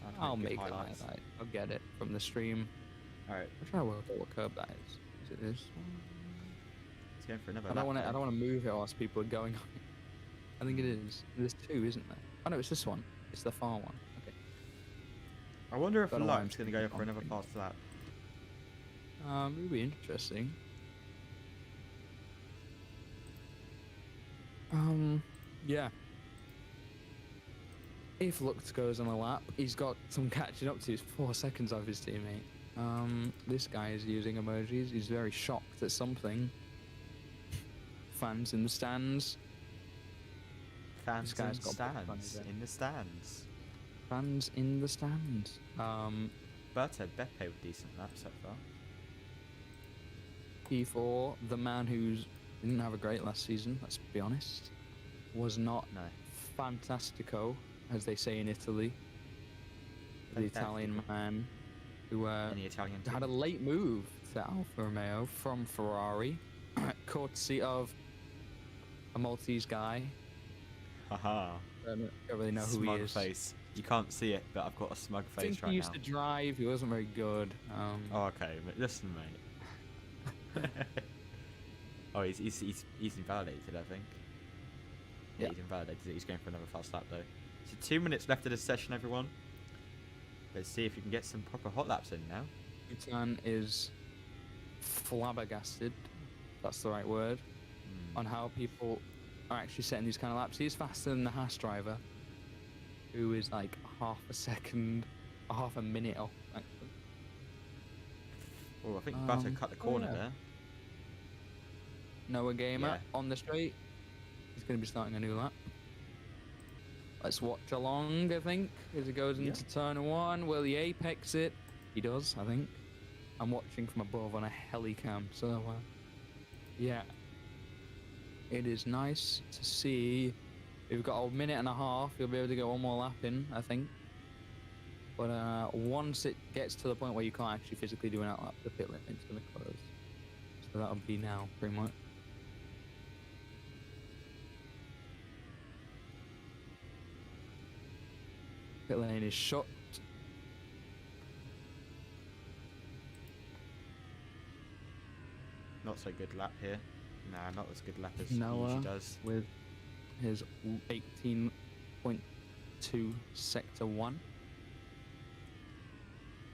Speaker 3: how to
Speaker 2: I'll
Speaker 3: good
Speaker 2: make a highlight. I'll get it from the stream.
Speaker 3: Alright,
Speaker 2: I'm trying to work out what curb that is. Is it this?
Speaker 3: let's go for another
Speaker 2: I
Speaker 3: lap.
Speaker 2: don't want to. I
Speaker 3: then.
Speaker 2: don't want to move it whilst people are going on it. I think it is. There's two, isn't there? Oh no, it's this one. It's the far one. Okay.
Speaker 3: I wonder if
Speaker 2: Don't know why I'm
Speaker 3: Lux going to go
Speaker 2: thinking
Speaker 3: for another
Speaker 2: something.
Speaker 3: fast lap.
Speaker 2: It'll be interesting. Yeah. If Lux goes on a lap, he's got some catching up to. He's 4 seconds off his teammate. This guy is using emojis. He's very shocked at something. Fans in the stands.
Speaker 3: Fans
Speaker 2: guy's
Speaker 3: in
Speaker 2: got big fun,
Speaker 3: stands.
Speaker 2: isn't he?
Speaker 3: In the stands.
Speaker 2: Fans in the stands.
Speaker 3: Berto Beppe with decent laps so far.
Speaker 2: P4, the man who's didn't have a great last season, let's be honest, was not
Speaker 3: No.
Speaker 2: fantastico, as they say in Italy. The Italian
Speaker 3: Fantastico.
Speaker 2: man who
Speaker 3: Any Italian
Speaker 2: had a
Speaker 3: team?
Speaker 2: late move to Alfa Romeo from Ferrari, courtesy of a Maltese guy.
Speaker 3: Haha.
Speaker 2: I don't really know who
Speaker 3: Smug
Speaker 2: he is.
Speaker 3: face. You can't see it, but I've got a smug
Speaker 2: I
Speaker 3: face
Speaker 2: think
Speaker 3: right
Speaker 2: he used
Speaker 3: now.
Speaker 2: to drive. He wasn't very good.
Speaker 3: Oh, okay, but listen, mate. Oh, he's invalidated, I think. Yeah,
Speaker 2: Yeah.
Speaker 3: he's invalidated. He's going for another fast lap, though. So 2 minutes left of this session, everyone. Let's see if you can get some proper hot laps in now.
Speaker 2: Utan is flabbergasted, if that's the right word, on how people are actually setting these kind of laps. He's faster than the Haas driver, who is like half a minute off, actually.
Speaker 3: Oh, I think Berto cut the corner
Speaker 2: yeah.
Speaker 3: there.
Speaker 2: Noah Gamer
Speaker 3: Yeah.
Speaker 2: on the straight. He's going to be starting a new lap. Let's watch along, I think, as he goes
Speaker 3: Yeah.
Speaker 2: into turn one. Will he apex it? He does, I think. I'm watching from above on a helicam, so yeah. It is nice to see. We've got a minute and a half. You'll be able to get one more lap in, I think. But once it gets to the point where you can't actually physically do an outlap, the pit limit's going to close. So that'll be now, pretty much. Pit lane is shut.
Speaker 3: Not so good lap here. Nah, not as good lap as he
Speaker 2: Noah
Speaker 3: usually does.
Speaker 2: with his 18.2 sector 1.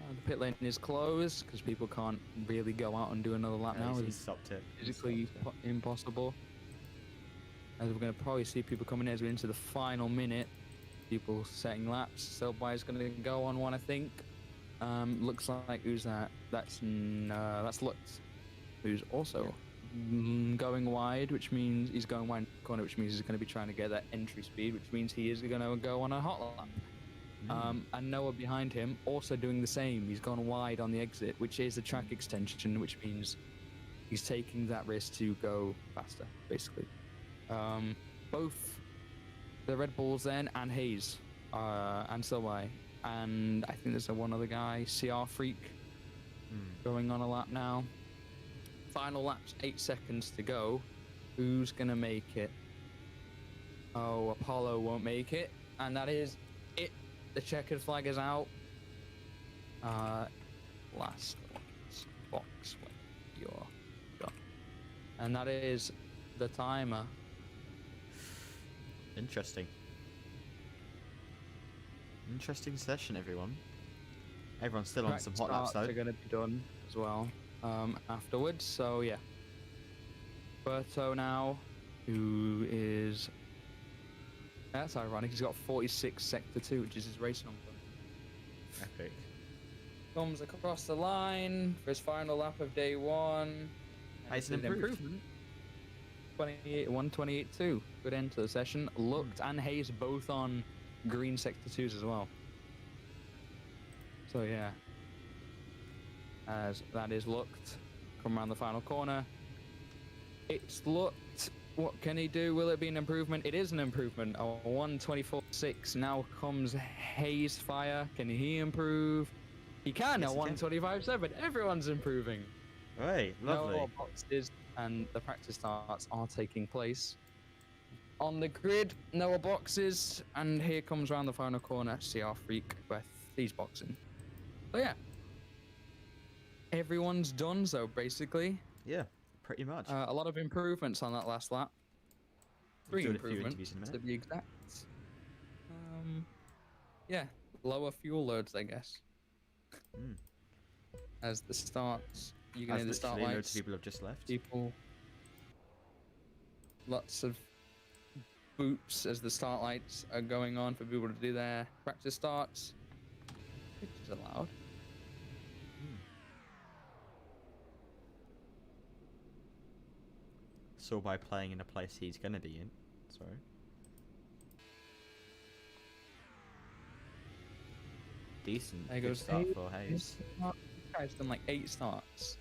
Speaker 2: The pit lane is closed because people can't really go out and do another lap now.
Speaker 3: He
Speaker 2: It's
Speaker 3: stopped it. He
Speaker 2: physically
Speaker 3: stopped it.
Speaker 2: impossible. As we're going to probably see people coming in as we're into the final minute. People setting laps. Selbuy's going to go on one, I think. Looks like who's that? That's Lutz, who's also going wide, which means he's going wide in the corner, which means he's going to be trying to get that entry speed, which means he is going to go on a hot lap. And Noah behind him also doing the same. He's gone wide on the exit, which is a track extension, which means he's taking that risk to go faster, basically. Both the Red Bulls then and Hayes, and Silway. And I think there's one other guy, CR Freak, going on a lap now. Final lap's 8 seconds to go. Who's going to make it? Oh, Apollo won't make it. And that is it. The checkered flag is out. Last box when you're done. And that is the timer.
Speaker 3: Interesting. Interesting session, everyone. Everyone's still on some hot laps, though.
Speaker 2: They're going to be done as well afterwards. So, yeah. Berto now, who is... That's ironic. He's got 46 Sector 2, which is his race number.
Speaker 3: Epic.
Speaker 2: Comes across the line for his final lap of day one.
Speaker 3: It's an improvement.
Speaker 2: 128.2. Good end to the session. Looked and Hayes both on green Sector 2s as well. So yeah. As that is looked. Come around the final corner. It's looked. What can he do? Will it be an improvement? It is an improvement. A 124.6. Now comes Hayes Fire. Can he improve? He can.
Speaker 3: Yes,
Speaker 2: A 125.7. Everyone's improving.
Speaker 3: Right, lovely.
Speaker 2: No more boxes, and the practice starts are taking place. On the grid, no boxes, and here comes around the final corner, CR Freak with these boxing. So yeah. Everyone's done, so basically.
Speaker 3: Yeah, pretty much.
Speaker 2: A lot of improvements on that last lap.
Speaker 3: We'll
Speaker 2: 3
Speaker 3: do a few interviews
Speaker 2: improvements,
Speaker 3: in a
Speaker 2: to
Speaker 3: minute.
Speaker 2: be exact. Yeah, lower fuel loads, I guess. As the starts, you can
Speaker 3: As
Speaker 2: hear the start
Speaker 3: literally loads
Speaker 2: lights.
Speaker 3: of people have just left.
Speaker 2: People, lots of boops as the start lights are going on for people to do their practice starts, which is allowed.
Speaker 3: So by playing in a place he's gonna be in. Sorry. Decent.
Speaker 2: There
Speaker 3: Good
Speaker 2: goes
Speaker 3: start
Speaker 2: Hayes.
Speaker 3: for Hayes.
Speaker 2: Guy's done like 8 starts.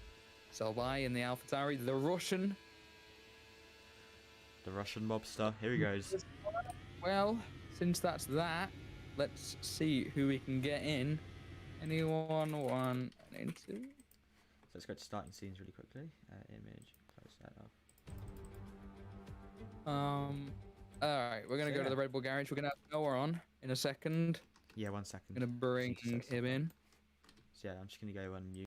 Speaker 2: Selby in the AlphaTauri, the Russian.
Speaker 3: The Russian mobster. Here he goes.
Speaker 2: Well, since that's that, let's see who we can get in. Anyone want an interview?
Speaker 3: So let's go to starting scenes really quickly. Image. Close that up.
Speaker 2: Alright, we're gonna
Speaker 3: So
Speaker 2: go
Speaker 3: yeah.
Speaker 2: to the Red Bull garage. We're gonna have Noah on in a second.
Speaker 3: Yeah, 1 second.
Speaker 2: Gonna bring
Speaker 3: Just need to set
Speaker 2: him in.
Speaker 3: So yeah, I'm just gonna go on mute.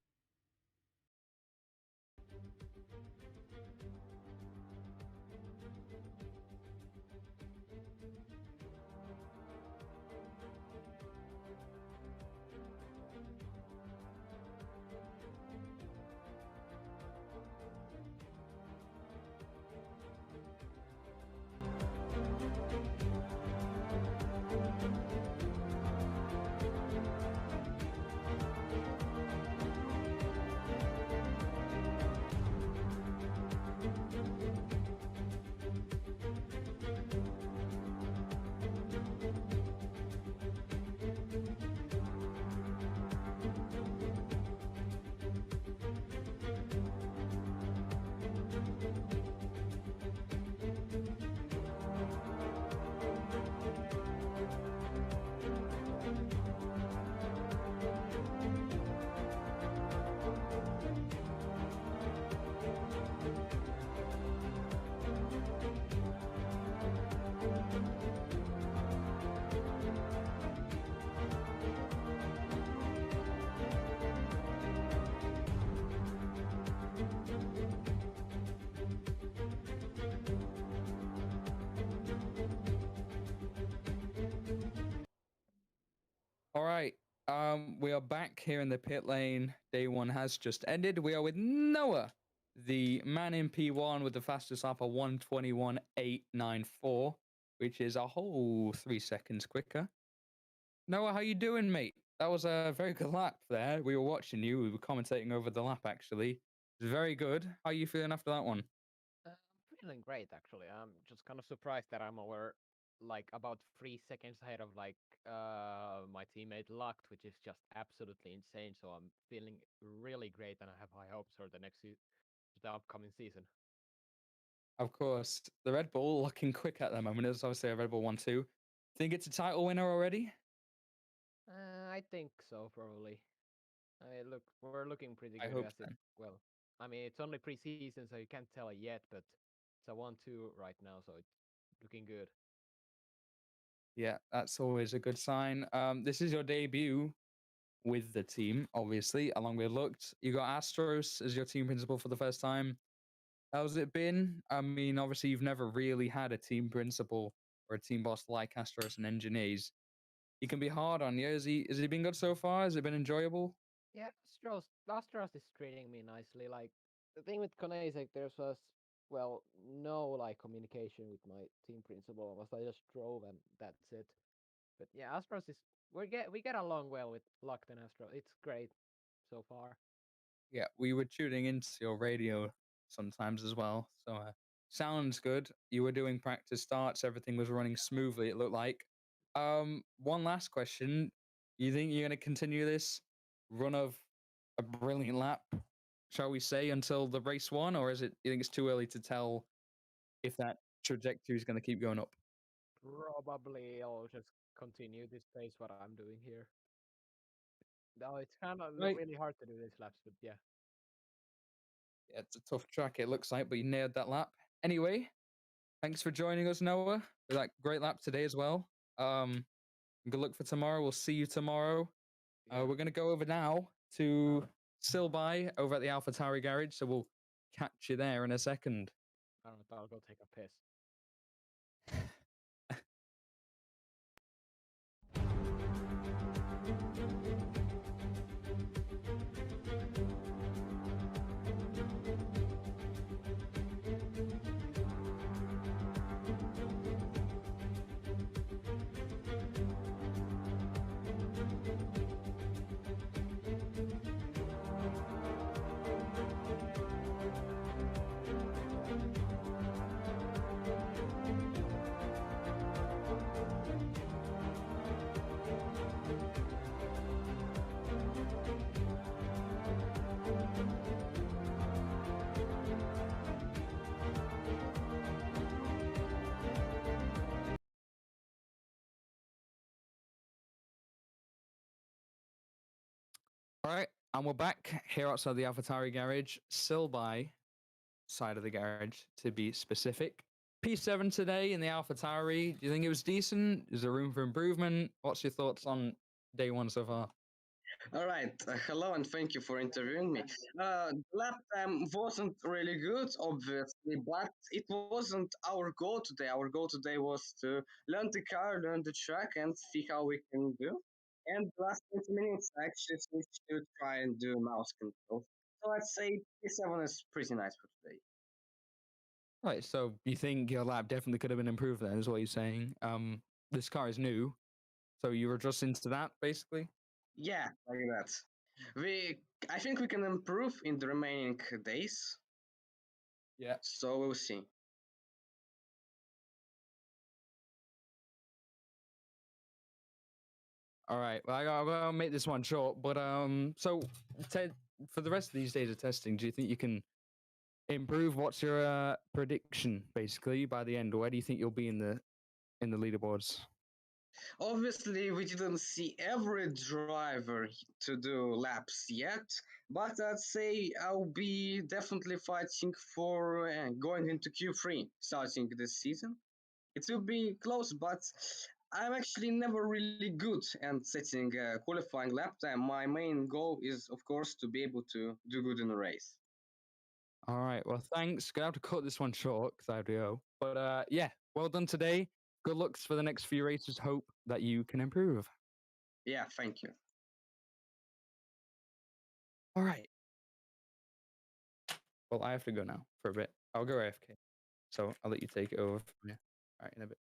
Speaker 2: All right. We are back here in the pit lane. Day one has just ended. We are with Noah, the man in P1 with the fastest lap of 121.894, which is a whole 3 seconds quicker. Noah, how you doing, mate? That was a very good lap there. We were watching you. We were commentating over the lap, actually. It was very good. How are you feeling after that one?
Speaker 6: I'm feeling great, actually. I'm just kind of surprised that I'm over like about 3 seconds ahead of my teammate Lucht, which is just absolutely insane. So I'm feeling really great, and I have high hopes for the upcoming season.
Speaker 2: Of course, the Red Bull looking quick at the moment. It's obviously a Red Bull 1-2. Think it's a title winner already?
Speaker 6: I think so, probably. We're looking pretty
Speaker 2: I
Speaker 6: good
Speaker 2: hope
Speaker 6: as it.
Speaker 2: then.
Speaker 6: Well, I mean, it's only pre-season, so you can't tell yet, but it's a 1-2 right now, so it's looking good.
Speaker 2: Yeah, that's always a good sign. This is your debut with the team, obviously, along with Lucht. You got Astros as your team principal for the first time. How's it been? I mean, obviously, you've never really had a team principal or a team boss like Astros and engineers. He can be hard on you. Has he been good so far? Has it been enjoyable?
Speaker 6: Yeah, Astros is treating me nicely. Like the thing with Kone is like there's well no like communication with my team principal. Was I just drove and that's it. But yeah, Astros is we get along well with Locked and Astro. It's great so far.
Speaker 2: Yeah, we were tuning into your radio sometimes as well. So sounds good. You were doing practice starts. Everything was running smoothly. It looked like. One last question. You think you're going to continue this run of a brilliant lap, shall we say, until the race one, or is it? You think it's too early to tell if that trajectory is going to keep going up?
Speaker 6: Probably I'll just continue this pace what I'm doing here. No, it's kind of
Speaker 2: Right.
Speaker 6: really hard to do these laps, but yeah.
Speaker 2: Yeah, it's a tough track. It looks like, but you nailed that lap. Anyway, thanks for joining us, Noah. For that great lap today as well. Good luck for tomorrow. We'll see you tomorrow.
Speaker 6: Yeah.
Speaker 2: We're going to go over now to Silbai over at the AlphaTauri garage, so we'll catch you there in a second.
Speaker 6: I don't know. I'll go take a piss.
Speaker 2: All right, and we're back here outside the AlphaTauri garage, Silbai side of the garage to be specific. P7 today in the AlphaTauri. Do you think it was decent? Is there room for improvement? What's your thoughts on day one so far?
Speaker 8: All right. Hello, and thank you for interviewing me. Lap time wasn't really good, obviously, but it wasn't our goal today. Our goal today was to learn the car, learn the track, and see how we can do. And the last 20 minutes, I actually switched to try and do mouse control. So I'd say P7 is pretty nice for today.
Speaker 2: Right, so you think your lap definitely could have been improved then, is what you're saying. This car is new, so you're adjusting to that, basically?
Speaker 8: Yeah, like that. I think we can improve in the remaining days.
Speaker 2: Yeah.
Speaker 8: So we'll see.
Speaker 2: All right. Well, I'll make this one short. But so Ted, for the rest of these days of testing, do you think you can improve? What's your prediction, basically, by the end? Where do you think you'll be in the leaderboards?
Speaker 8: Obviously, we didn't see every driver to do laps yet, but I'd say I'll be definitely fighting for going into Q3 starting this season. It will be close, but I'm actually never really good at setting a qualifying lap time. My main goal is, of course, to be able to do good in a race.
Speaker 2: All right. Well, thanks. Gonna have to cut this one short because I have to go. But yeah, well done today. Good luck for the next few races. Hope that you can improve.
Speaker 8: Yeah, thank you.
Speaker 2: All right. Well, I have to go now for a bit. I'll go AFK. So I'll let you take it over from here. All right, in a bit.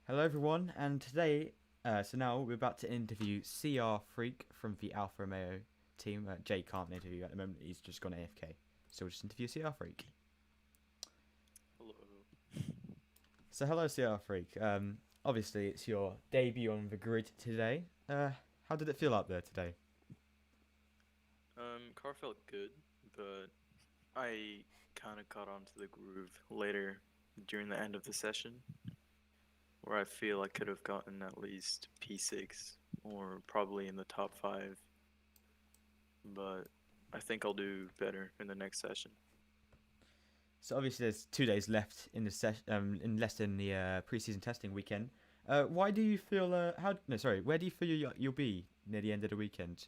Speaker 3: Hello everyone, and today, so now we're about to interview CR Freak from the Alfa Romeo team. Jay can't interview at the moment; he's just gone AFK. So we'll just interview CR Freak.
Speaker 9: Hello.
Speaker 3: So hello CR Freak. Obviously it's your debut on the grid today. How did it feel out there today?
Speaker 9: Car felt good, but I kind of got onto the groove later during the end of the session, where I feel I could have gotten at least P6 or probably in the top 5, but I think I'll do better in the next session.
Speaker 3: So obviously there's 2 days left in the in less than the preseason testing weekend. Why do you feel? Where do you feel you'll be near the end of the weekend?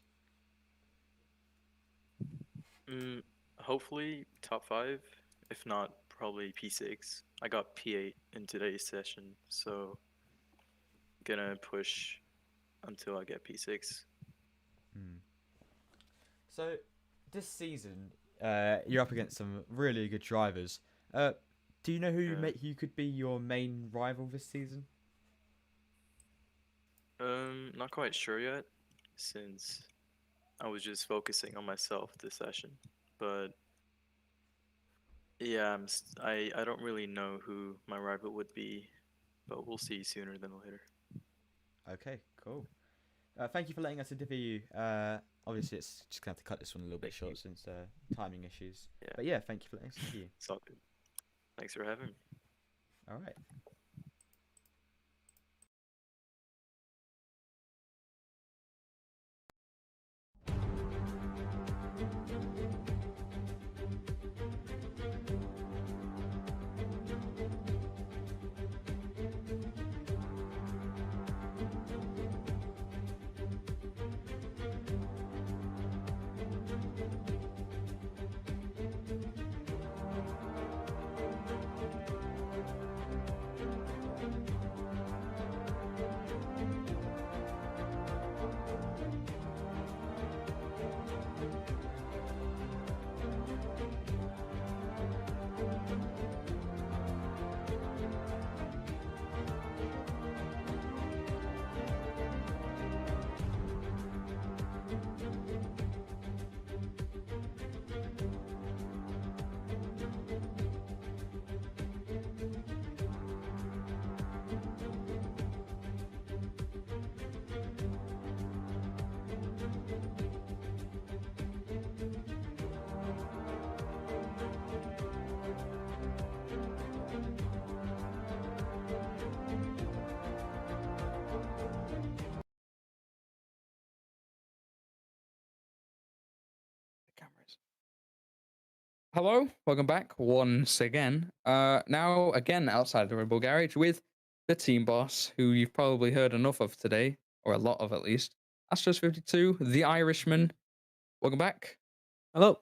Speaker 9: Hopefully top 5, if not probably P6. I got P8 in today's session, so gonna push until I get P6.
Speaker 3: So this season, you're up against some really good drivers. Do you know who could be your main rival this season?
Speaker 9: Not quite sure yet, since I was just focusing on myself this session. But yeah, I don't really know who my rival would be, but we'll see sooner than later.
Speaker 3: Okay, cool. Thank you for letting us interview you. Obviously, it's just gonna have to cut this one a little bit short since timing issues.
Speaker 9: Yeah.
Speaker 3: But yeah, thank you for letting us interview you.
Speaker 9: It's all good. Thanks for having me.
Speaker 3: All right.
Speaker 2: Cameras. Hello, welcome back once again. Now again outside the Red Bull Garage with the team boss, who you've probably heard enough of today, or a lot of at least. Astros52, the Irishman. Welcome back.
Speaker 5: Hello.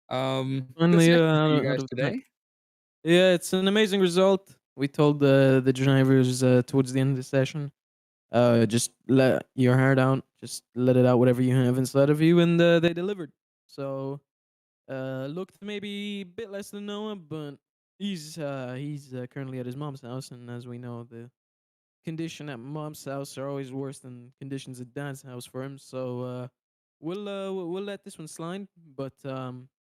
Speaker 2: Good
Speaker 5: Finally,
Speaker 2: session for
Speaker 5: out
Speaker 2: you
Speaker 5: of
Speaker 2: guys
Speaker 5: the
Speaker 2: today.
Speaker 5: pack. Yeah, it's an amazing result. We told the drivers towards the end of the session, just let your heart out, just let it out whatever you have inside of you, and they delivered. So looked maybe a bit less than Noah, but he's currently at his mom's house, and as we know, the condition at mom's house are always worse than conditions at dad's house for him. So we'll let this one slide. But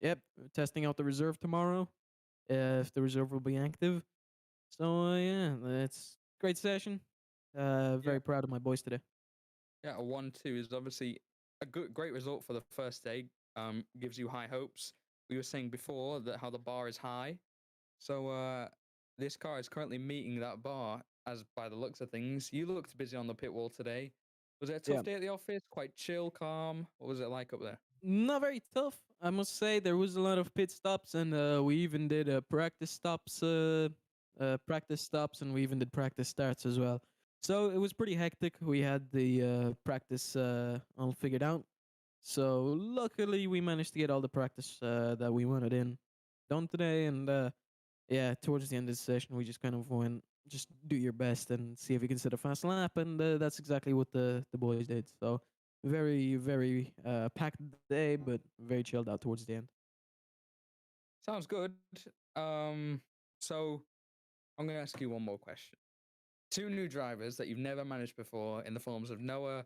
Speaker 5: yep, testing out the reserve tomorrow. If the reserve will be active. So yeah, it's great session. Very proud of my boys today.
Speaker 2: Yeah, a 1-2 is obviously a great result for the first day. Gives you high hopes. We were saying before that how the bar is high. So this car is currently meeting that bar, as by the looks of things. You looked busy on the pit wall today. Was it a tough day at the office? Quite chill, calm? What was it like up there?
Speaker 5: Not very tough, I must say. There was a lot of pit stops, and we even did practice stops, and we even did practice starts as well. So it was pretty hectic. We had the practice all figured out. So luckily, we managed to get all the practice that we wanted in done today, and yeah, towards the end of the session, we just kind of went, just do your best and see if you can set a fast lap, and that's exactly what the boys did. So very packed day, but very chilled out towards the end.
Speaker 2: Sounds good. So I'm gonna ask you one more question. two new drivers that you've never managed before in the forms of Noah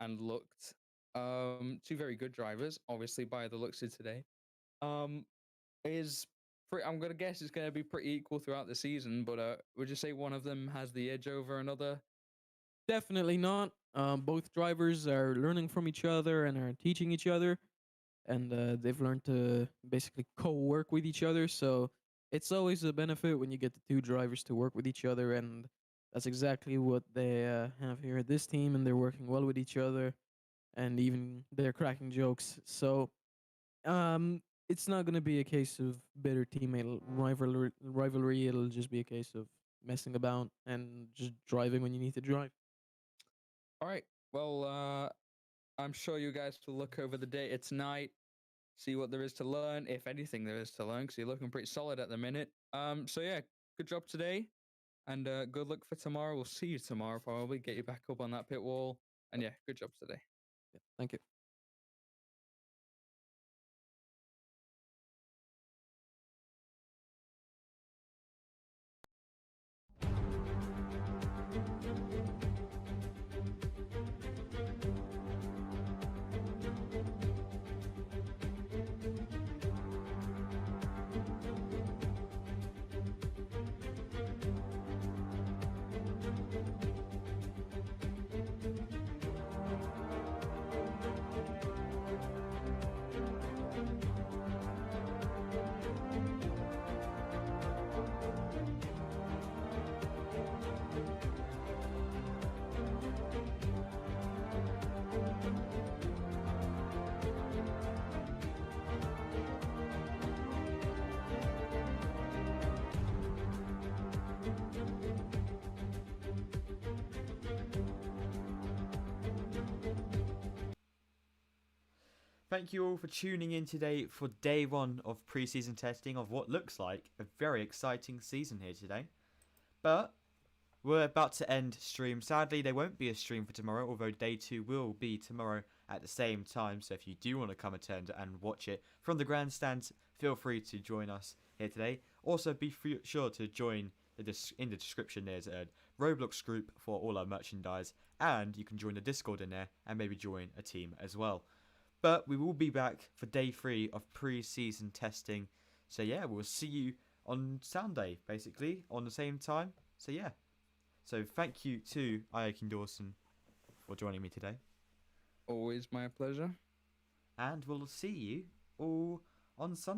Speaker 2: and Lucht. Two very good drivers, obviously by the looks of today. I'm gonna guess it's gonna be pretty equal throughout the season, but would you say one of them has the edge over another?
Speaker 5: Definitely not. Both drivers are learning from each other and are teaching each other, and they've learned to basically co-work with each other. So it's always a benefit when you get the two drivers to work with each other, and that's exactly what they have here at this team. And they're working well with each other, and even they're cracking jokes. So it's not gonna be a case of bitter teammate rivalry. It'll just be a case of messing about and just driving when you need to drive.
Speaker 2: All right. Well, I'm sure you guys will look over the data tonight, see what there is to learn, if anything there is to learn, because you're looking pretty solid at the minute. So yeah, good job today, and good luck for tomorrow. We'll see you tomorrow, probably get you back up on that pit wall, and yeah, good job today.
Speaker 5: Yeah, thank you.
Speaker 3: Thank you all for tuning in today for day one of preseason testing of what looks like a very exciting season here today. But we're about to end stream. Sadly, there won't be a stream for tomorrow, although day two will be tomorrow at the same time. So if you do want to come attend and watch it from the grandstands, feel free to join us here today. Also, be sure to join in the description. There's a Roblox group for all our merchandise, and you can join the Discord in there and maybe join a team as well. But we will be back for day 3 of pre-season testing. So yeah, we'll see you on Sunday, basically, on the same time. So yeah. So thank you to Iokin Dawson for joining me today.
Speaker 2: Always my pleasure.
Speaker 3: And we'll see you all on Sunday.